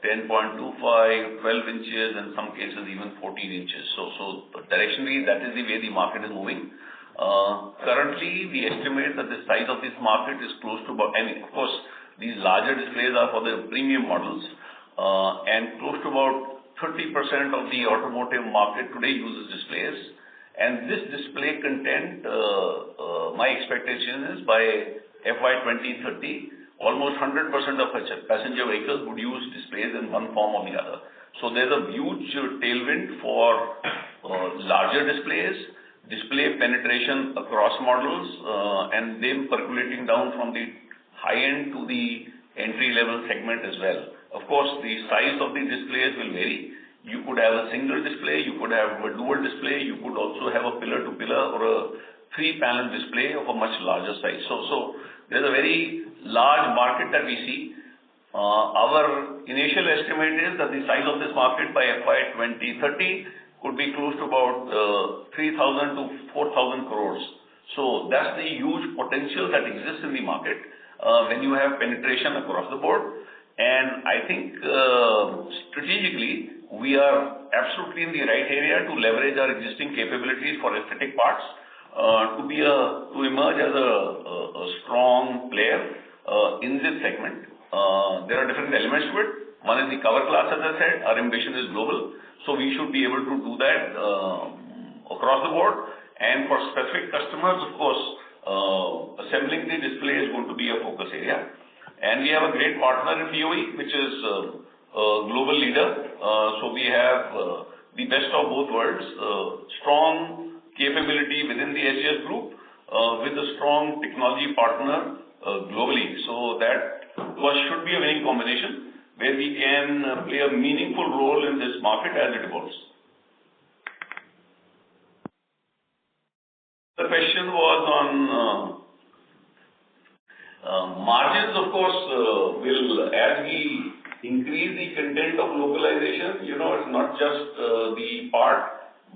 10.25, 12 inches, in some cases even 14 inches. So directionally, that is the way the market is moving. Currently, we estimate that the size of this market is close to about, of course, these larger displays are for the premium models, and close to about 30% of the automotive market today uses displays. And this display content, my expectation is by FY 2030, almost 100% of passenger vehicles would use displays in one form or the other. So there's a huge tailwind for larger displays, display penetration across models, and them percolating down from the high-end to the entry-level segment as well. Of course, the size of the displays will vary. You could have a single display, you could have a dual display, you could also have a pillar-to-pillar or a 3-panel display of a much larger size. So there's a very large market that we see. Our initial estimate is that the size of this market by FY 2030 could be close to about 3,000 to 4,000 crores. So that's the huge potential that exists in the market when you have penetration across the board. And I think strategically, we are absolutely in the right area to leverage our existing capabilities for aesthetic parts to emerge as a strong player in this segment. There are different elements to it. One is the cover glass, as I said. Our ambition is global, so we should be able to do that across the board. And for specific customers, of course, assembling the display is going to be a focus area. And we have a great partner in BOE, which is a global leader. So we have the best of both worlds, strong capability within the SGS group with a strong technology partner globally. So that should be a winning combination where we can play a meaningful role in this market as it evolves. The question was on margins, of course, will, as we increase the content of localization, it's not just the part,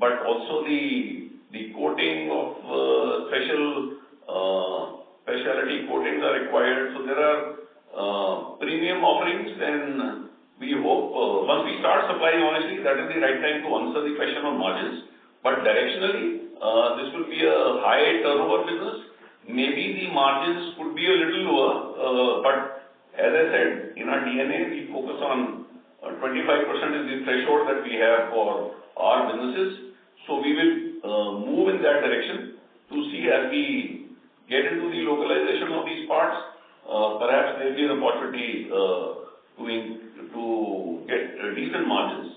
but also the coating of specialty coatings are required. So there are premium offerings, and we hope once we start supplying, honestly, that is the right time to answer the question on margins. But directionally, this will be a high turnover business. Maybe the margins could be a little lower, but as I said, in our DNA, we focus on 25% is the threshold that we have for our businesses. So we will move in that direction to see as we get into the localization of these parts, perhaps there will be an opportunity to get decent margins.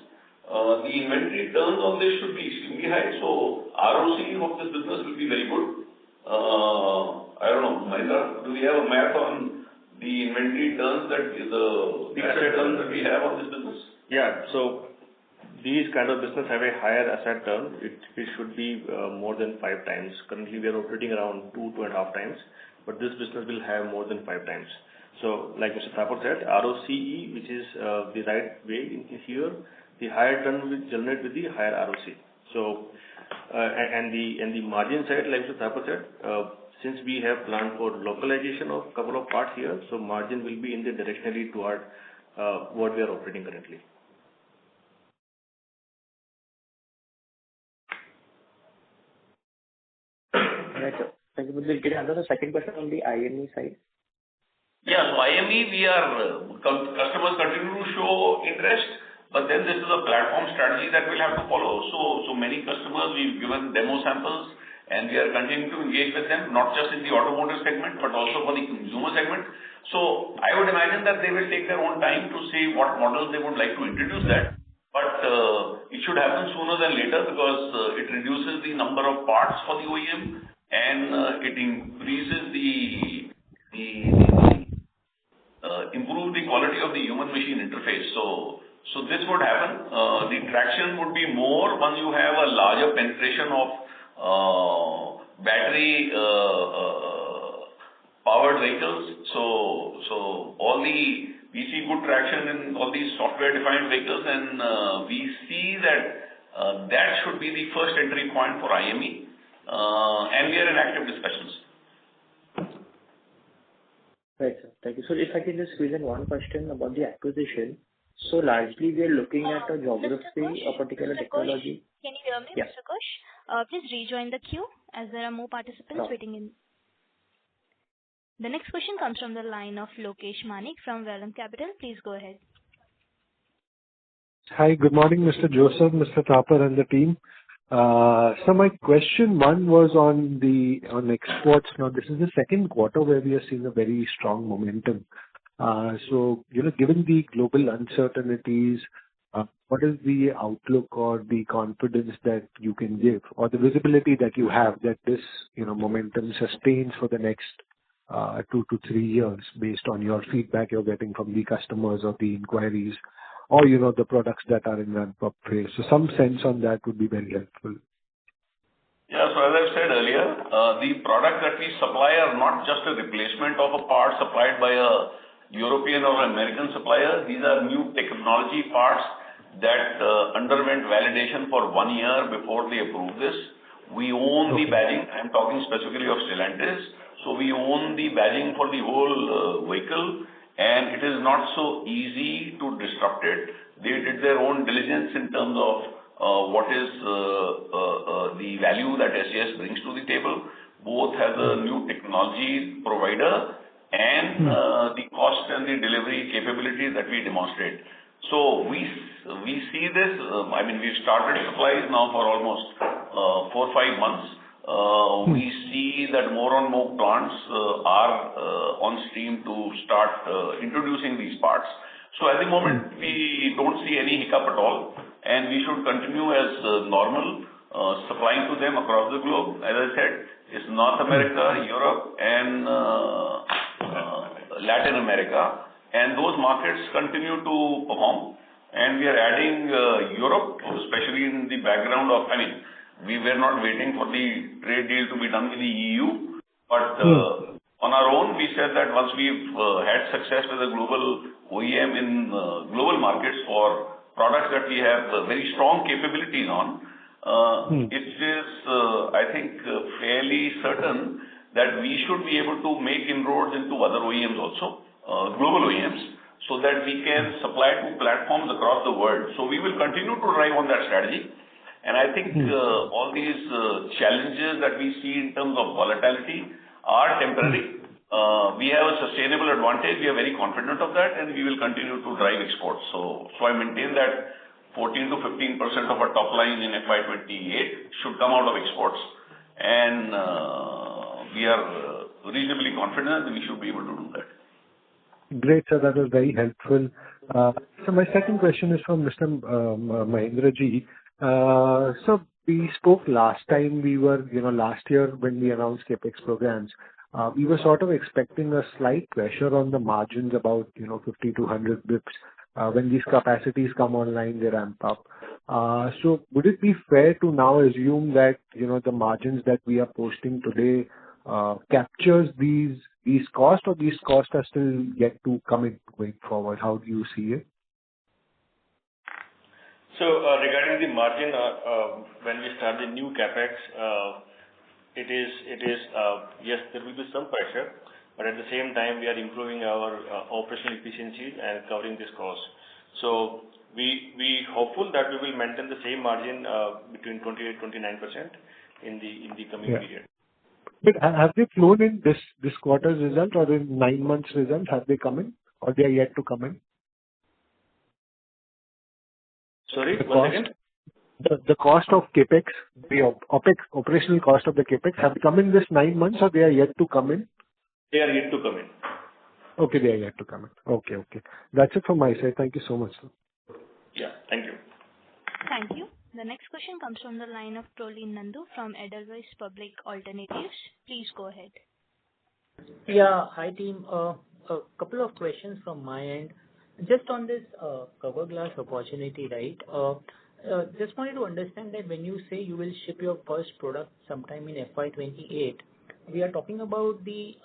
The inventory turns on this should be extremely high, so ROC of this business will be very good. I don't know, Mahendra, do we have a math on the inventory turns that the asset turns that we have on this business? Yeah, so these kind of business have a higher asset turn. It should be more than 5 times. Currently, we are operating around 2.5 times, but this business will have more than 5 times. So, like Mr. Thapar said, ROCE, which is the right way in here, the higher turn will generate with the higher ROC. So, and the margin side, like Mr. Thapar said, since we have planned for localization of a couple of parts here, so margin will be in the directionally toward what we are operating currently. Right, sir. Thank you. Can you answer the second question on the IME side? Yeah, so IME, customers continue to show interest, but then this is a platform strategy that we'll have to follow. So many customers, we've given demo samples, and we are continuing to engage with them, not just in the automotive segment, but also for the consumer segment. So I would imagine that they will take their own time to see what models they would like to introduce that. But it should happen sooner than later because it reduces the number of parts for the OEM and it increases improve the quality of the human-machine interface. So So this would happen. The traction would be more once you have a larger penetration of battery powered vehicles. So we see good traction in all these software-defined vehicles, and we see that that should be the first entry point for IME, and we are in active discussions. Right, sir. Thank you. So if I can just squeeze in one question about the acquisition. So largely we are looking at a geography, a particular technology. Can you hear me, Yeah. Mr. Kush? Please rejoin the queue as there are more participants waiting in. The next question comes from the line of Lokesh Manik from Vellum Capital. Please go ahead. Hi, good morning, Mr. Joseph, Mr. Thapar, and the team. So my question one was on exports. Now, this is the second quarter where we are seeing a very strong momentum. So, given the global uncertainties, what is the outlook or the confidence that you can give, or the visibility that you have that this, momentum sustains for the next 2 to 3 years based on your feedback you're getting from the customers or the inquiries, or the products that are in ramp-up phase? So some sense on that would be very helpful. Yeah, so as I said earlier, the products that we supply are not just a replacement of a part supplied by a European or American supplier. These are new technology parts that underwent validation for 1 year before they approved this. We own the badging. I'm talking specifically of Stellantis. So we own the badging for the whole vehicle, and it is not so easy to disrupt it. They did their own diligence in terms of what is the value that SGS brings to the table, both as a new technology provider and the cost and the delivery capability that we demonstrate. So we see this. We've started supplies now for almost 4 or 5 months. We see that more and more plants are on stream to start introducing these parts. So at the moment, we don't see any hiccup at all, and we should continue as normal, supplying to them across the globe. As I said, it's North America, Europe, and Latin America, and those markets continue to perform. And we are adding Europe, especially in the background of, we were not waiting for the trade deal to be done with the EU, but on our own, we said that once we've had success with a global OEM in global markets for products that we have very strong capabilities on, it is, I think, fairly certain that we should be able to make inroads into other OEMs also, global OEMs, so that we can supply to platforms across the world. So we will continue to drive on that strategy. And I think all these challenges that we see in terms of volatility are temporary. We have a sustainable advantage. We are very confident of that, and we will continue to drive exports. So I maintain that 14 to 15% of our top line in FY28 should come out of exports. And we are reasonably confident that we should be able to do that. Great, sir. That was very helpful. So my second question is from Mr. Mahendra ji. So we spoke last time last year when we announced CapEx programs, we were sort of expecting a slight pressure on the margins, about 50 to 100 bips. When these capacities come online, they ramp up. So would it be fair to now assume that the margins that we are posting today captures these costs, or these costs are still yet to come in going forward? How do you see it? So regarding the margin, when we start the new capex, it is yes, there will be some pressure, but at the same time we are improving our operational efficiencies and covering this cost. So we hopeful that we will maintain the same margin between 28-29% in the coming period. But have they flown in this quarter's result, or in 9 months' result? Have they come in, or they are yet to come in? Sorry, once again? The cost of capex, the operational cost of the capex, have come in this 9 months, or they are yet to come in? They are yet to come in. Okay, they are yet to come in. Okay. That's it from my side. Thank you so much, sir. Yeah, thank you. Thank you. The next question comes from the line of Prolin Nandu from Edelweiss Public Alternatives. Please go ahead. Yeah, hi team. A couple of questions from my end. Just on this cover glass opportunity, right? Just wanted to understand that when you say you will ship your first product sometime in FY28, we are talking about the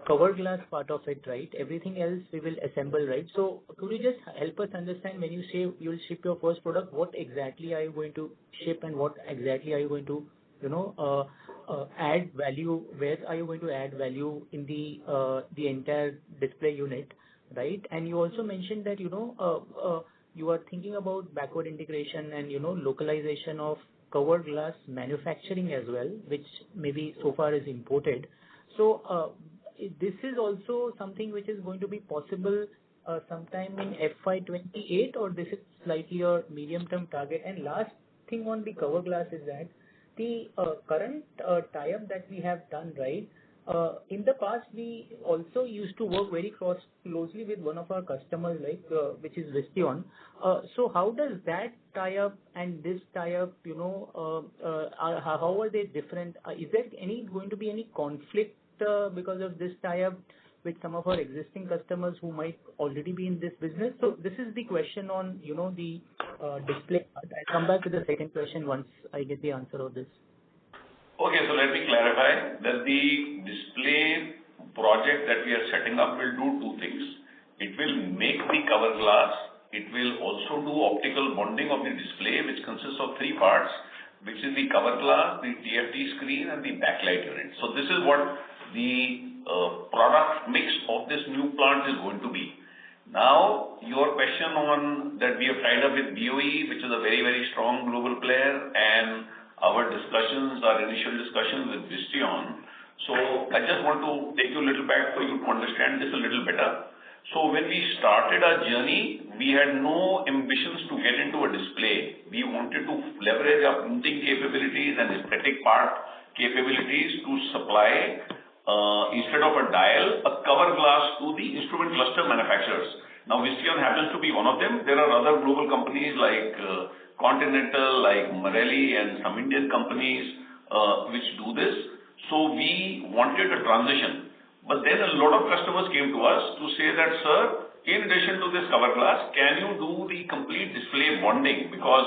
cover glass part of it, right? Everything else we will assemble, right? So could you just help us understand when you say you will ship your first product, what exactly are you going to ship and what exactly are you going to, add value? Where are you going to add value in the entire display unit, right? And you also mentioned that, you are thinking about backward integration and, localization of cover glass manufacturing as well, which maybe so far is imported. So, this is also something which is going to be possible sometime in FY28, or this is slightly a medium-term target? And last thing on the cover glass is that the current tie-up that we have done, right? In the past, we also used to work very closely with one of our customers, like which is Visteon. So how does that tie-up and this tie-up, how are they different? Is there going to be any conflict because of this tie-up with some of our existing customers who might already be in this business? So this is the question on, the display. I'll come back to the second question once I get the answer of this. Okay, so let me clarify that the display project that we are setting up will do two things. It will make the cover glass. It will also do optical bonding of the display, which consists of three parts, which is the cover glass, the TFT screen, and the backlight unit. So this is what the product mix of this new plant is going to be. Now, your question on that we have tied up with BOE, which is a very, very strong global player, and our initial discussions with Visteon. So I just want to take you a little back for you to understand this a little better. So when we started our journey, we had no ambitions to get into a display. We wanted to leverage our printing capabilities and aesthetic part capabilities to supply, instead of a dial, a cover glass to the instrument cluster manufacturers. Now, Visteon happens to be one of them. There are other global companies like Continental, like Marelli, and some Indian companies which do this. So we wanted a transition. But then a lot of customers came to us to say that, sir, in addition to this cover glass, can you do the complete display bonding? Because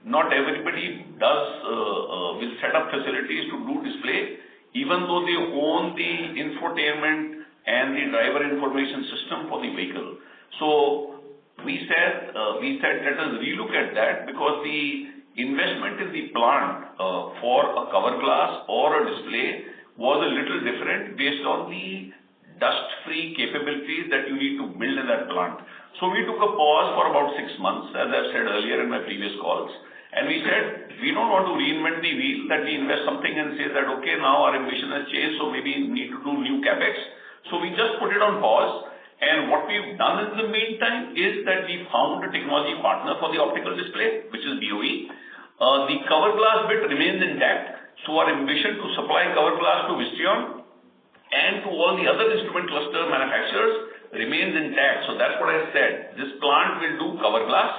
not everybody will set up facilities to do display, even though they own the infotainment and the driver information system for the vehicle. So we said, let us relook at that, because the investment in the plant for a cover glass or a display was a little different based on the dust-free capabilities that you need to build in that plant. So we took a pause for about 6 months, as I've said earlier in my previous calls. And we said, we don't want to reinvent the wheel, that we invest something and say that, okay, now our ambition has changed, so maybe we need to do new capex. So we just put it on pause. And what we've done in the meantime is that we found a technology partner for the optical display, which is BOE. The cover glass bit remains intact. So our ambition to supply cover glass to Visteon and to all the other instrument cluster manufacturers remains intact. So that's what I said. This plant will do cover glass,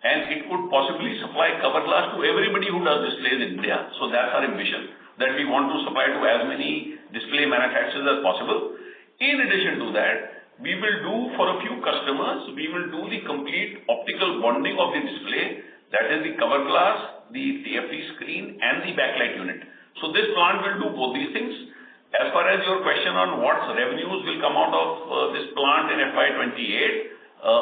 and it could possibly supply cover glass to everybody who does displays in India. So that's our ambition, that we want to supply to as many display manufacturers as possible. In addition to that, we will do for a few customers, we will do the complete optical bonding of the display, that is the cover glass, the TFT screen, and the backlight unit. So this plant will do both these things. As far as your question on what revenues will come out of this plant in FY28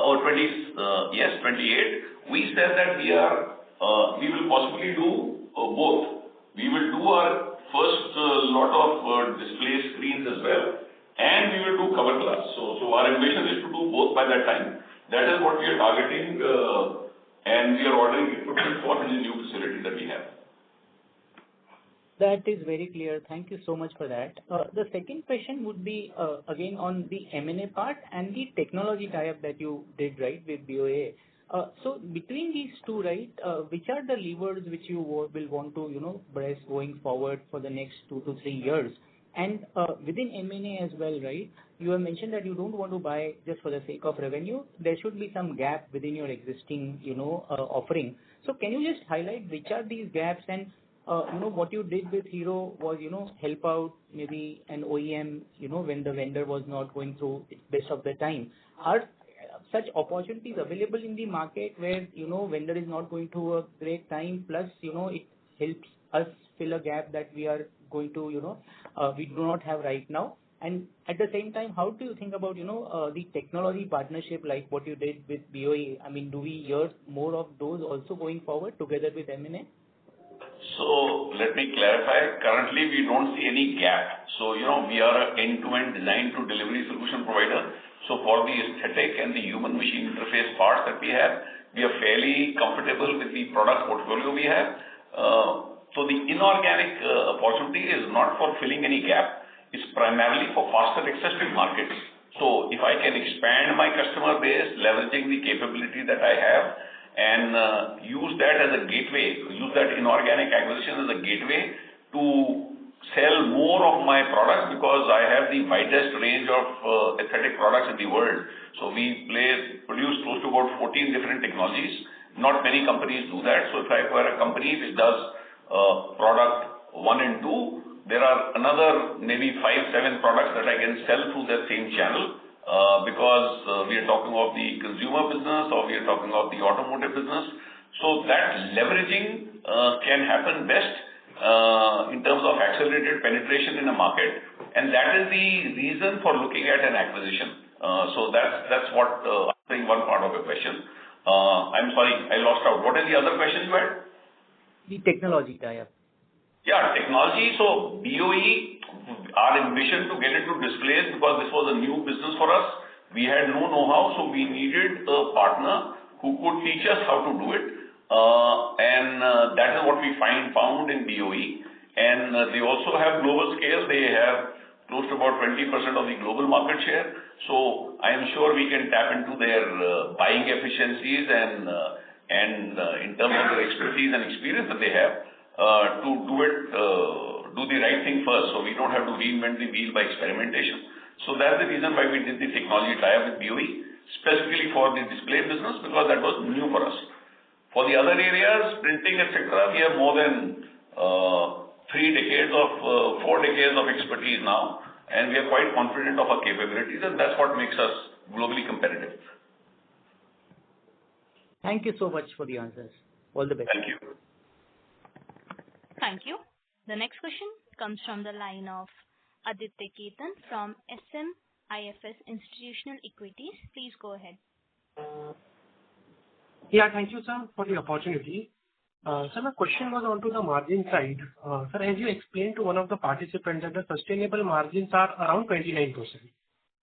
or 28, we said that we will possibly do both. We will do our first lot of display screens as well, and we will do cover glass. So our ambition is to do both by that time. That is what we are targeting, and we are ordering equipment for in the new facility that we have. That is very clear. Thank you so much for that. The second question would be, again, on the M&A part and the technology tie-up that you did, right, with BOA. So between these two, right, which are the levers which you will want to, press going forward for the next 2 to 3 years? And within M&A as well, right, you have mentioned that you don't want to buy just for the sake of revenue. There should be some gap within your existing, offering. So can you just highlight which are these gaps, and what you did with Hero was, help out maybe an OEM, when the vendor was not going through its best of the time. Are such opportunities available in the market where, vendor is not going through a great time, plus, it helps us fill a gap that we are going to, we do not have right now? And at the same time, how do you think about, the technology partnership like what you did with BOE? I mean, do we hear more of those also going forward together with M&A? So let me clarify. Currently, we don't see any gap. So, we are an end-to-end design to delivery solution provider. So for the aesthetic and the human machine interface parts that we have, we are fairly comfortable with the product portfolio we have. So the inorganic opportunity is not for filling any gap. It's primarily for faster access to markets. So if I can expand my customer base, leveraging the capability that I have, and use that as a gateway, use that inorganic acquisition as a gateway to sell more of my products, because I have the widest range of aesthetic products in the world. So we produce close to about 14 different technologies. Not many companies do that. So if I acquire a company which does product 1 and 2, there are another maybe 5-7 products that I can sell through that same channel, because we are talking of the consumer business or we are talking of the automotive business. So that leveraging can happen best in terms of accelerated penetration in a market, and that is the reason for looking at an acquisition. So that's what answering one part of your question. I'm sorry, I lost out. What is the other question you had? The technology tie-up. Yeah, technology. So BOE, our ambition to get into displays, because this was a new business for us. We had no know-how, so we needed a partner who could teach us how to do it. And that is what we found in BOE. And they also have global scale. They have close to about 20% of the global market share. So I am sure we can tap into their buying efficiencies and in terms of their expertise and experience that they have to do the right thing first. So we don't have to reinvent the wheel by experimentation. So that's the reason why we did the technology tie-up with BOE, specifically for the display business, because that was new for us. For the other areas, printing, etc., we have more than 4 decades of expertise now, and we are quite confident of our capabilities, and that's what makes us globally competitive. Thank you so much for the answers. All the best. Thank you. Thank you. The next question comes from the line of Aditya Ketan from SMIFS Institutional Equities. Please go ahead. Yeah, thank you, sir, for the opportunity. Sir, my question was onto the margin side. Sir, as you explained to one of the participants that the sustainable margins are around 29%.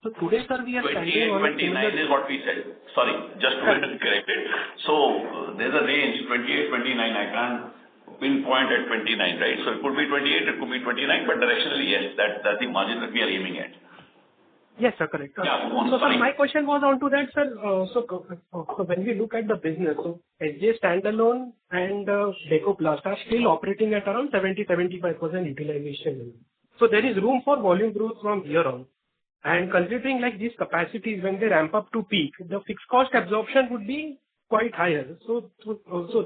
So today, sir, we are standing on 28-29 is what we said. Sorry, just to correct it. So there's a range, 28-29. I can't pinpoint at 29, right? So it could be 28, it could be 29, but directionally, yes, that's the margin that we are aiming at. Yes, sir, correct. Yeah, so sir, my question was onto that, sir. So when we look at the business, so SJ standalone and Decoplast are still operating at around 70-75% utilization. So there is room for volume growth from here on. And considering like these capacities, when they ramp up to peak, the fixed cost absorption would be quite higher. So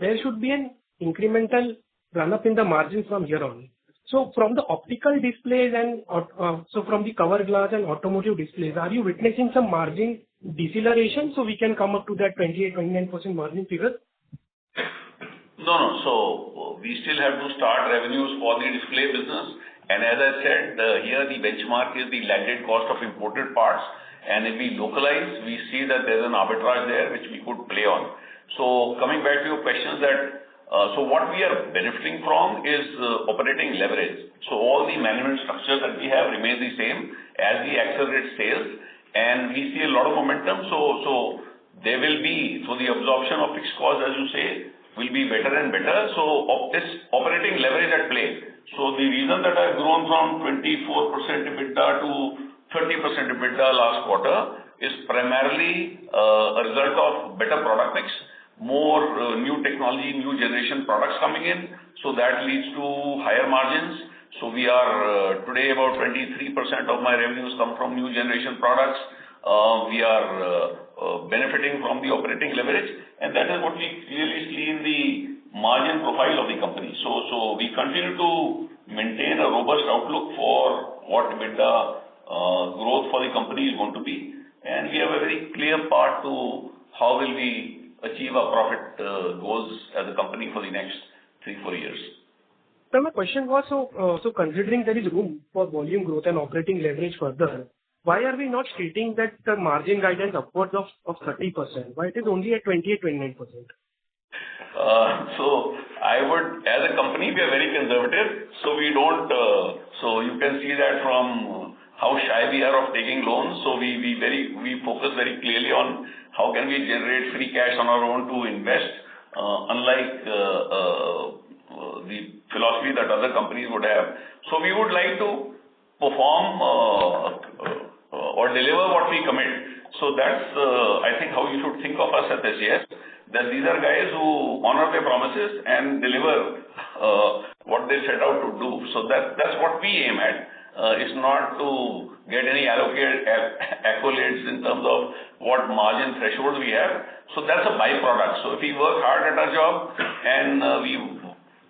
there should be an incremental run up in the margins from here on. So from the optical displays and so from the cover glass and automotive displays, are you witnessing some margin deceleration so we can come up to that 28-29% margin figure? No. So we still have to start revenues for the display business. And as I said, here the benchmark is the landed cost of imported parts. And if we localize, we see that there's an arbitrage there which we could play on. So coming back to your questions that so what we are benefiting from is operating leverage. So all the management structures that we have remain the same as we accelerate sales, and we see a lot of momentum. So there will be, so the absorption of fixed costs, as you say, will be better and better. So this operating leverage at play. So the reason that I've grown from 24% EBITDA to 30% EBITDA last quarter is primarily a result of better product mix, more new technology, new generation products coming in. So that leads to higher margins. So we are today about 23% of my revenues come from new generation products. We are benefiting from the operating leverage, and that is what we clearly see in the margin profile of the company. So we continue to maintain a robust outlook for what EBITDA growth for the company is going to be. And we have a very clear path to how will we achieve our profit goals as a company for the next 3-4 years. So my question was, so considering there is room for volume growth and operating leverage further, why are we not stating that the margin guidance upwards of 30%? Why it is only at 28-29%? So I would, as a company, we are very conservative. So we don't, so you can see that from how shy we are of taking loans. So we focus very clearly on how can we generate free cash on our own to invest, unlike the philosophy that other companies would have. So we would like to perform or deliver what we commit. So that's, I think, how you should think of us at SGS, that these are guys who honor their promises and deliver what they set out to do. So that's what we aim at. It's not to get any accolades in terms of what margin thresholds we have. So that's a byproduct. So if we work hard at our job and we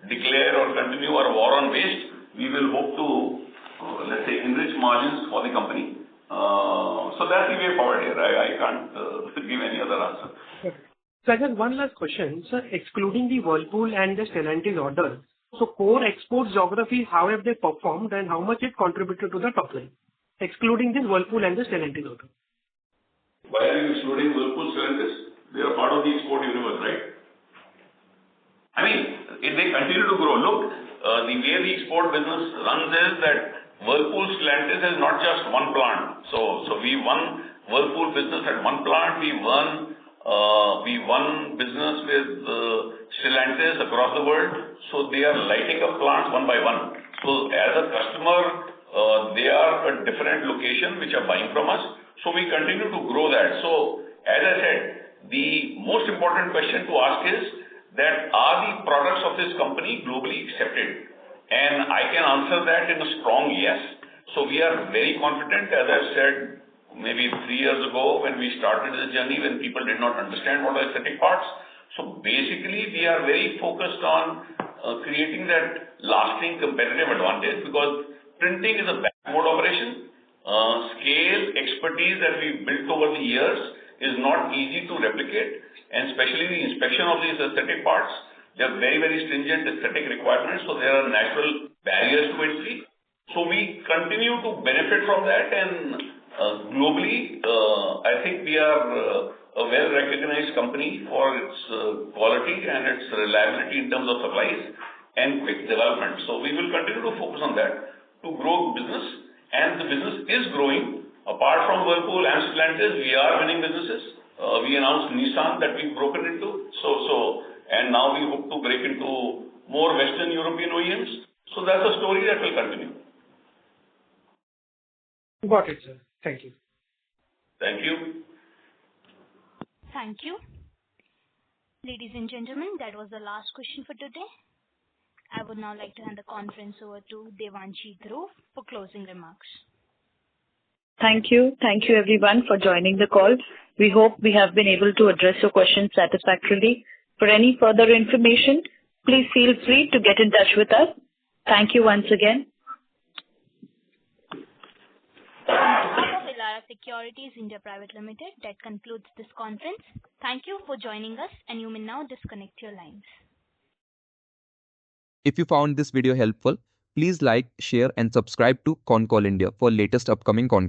declare or continue our war on waste, we will hope to, let's say, enrich margins for the company. So that's the way forward here. I can't give any other answer. Okay. So I have one last question. Sir, excluding the Whirlpool and the Stellantis order, so core export geographies, how have they performed and how much it contributed to the top line, excluding this Whirlpool and the Stellantis order? Why are you excluding Whirlpool, Stellantis? They are part of the export universe, right? I mean, if they continue to grow, look, the way the export business runs is that Whirlpool, Stellantis is not just one plant. So we won Whirlpool business at one plant. We won business with Stellantis across the world. So they are lighting up plants one by one. So as a customer, they are a different location which are buying from us. So we continue to grow that. So as I said, the most important question to ask is that are the products of this company globally accepted? And I can answer that in a strong yes. So we are very confident, as I've said, maybe 3 years ago when we started this journey, when people did not understand what are aesthetic parts. So basically, we are very focused on creating that lasting competitive advantage, because printing is a backward operation. Scale, expertise that we've built over the years is not easy to replicate, and especially the inspection of these aesthetic parts. They are very, very stringent aesthetic requirements, so there are natural barriers to entry. So we continue to benefit from that, and globally, I think we are a well-recognized company for its quality and its reliability in terms of supplies and quick development. So we will continue to focus on that to grow business, and the business is growing. Apart from Whirlpool and Stellantis, we are winning businesses. We announced Nissan that we've broken into. And now we hope to break into more Western European OEMs. So that's a story that will continue. Got it, sir. Thank you. Thank you. Thank you. Ladies and gentlemen, that was the last question for today. I would now like to hand the conference over to Devanshi Dhruv for closing remarks. Thank you. Thank you everyone for joining the call. We hope we have been able to address your questions satisfactorily. For any further information, please feel free to get in touch with us. Thank you once again. On behalf of Elara Securities India Private Limited, that concludes this conference. Thank you for joining us, and you may now disconnect your lines. If you found this video helpful, please like, share and subscribe to Concall India for latest upcoming Concall.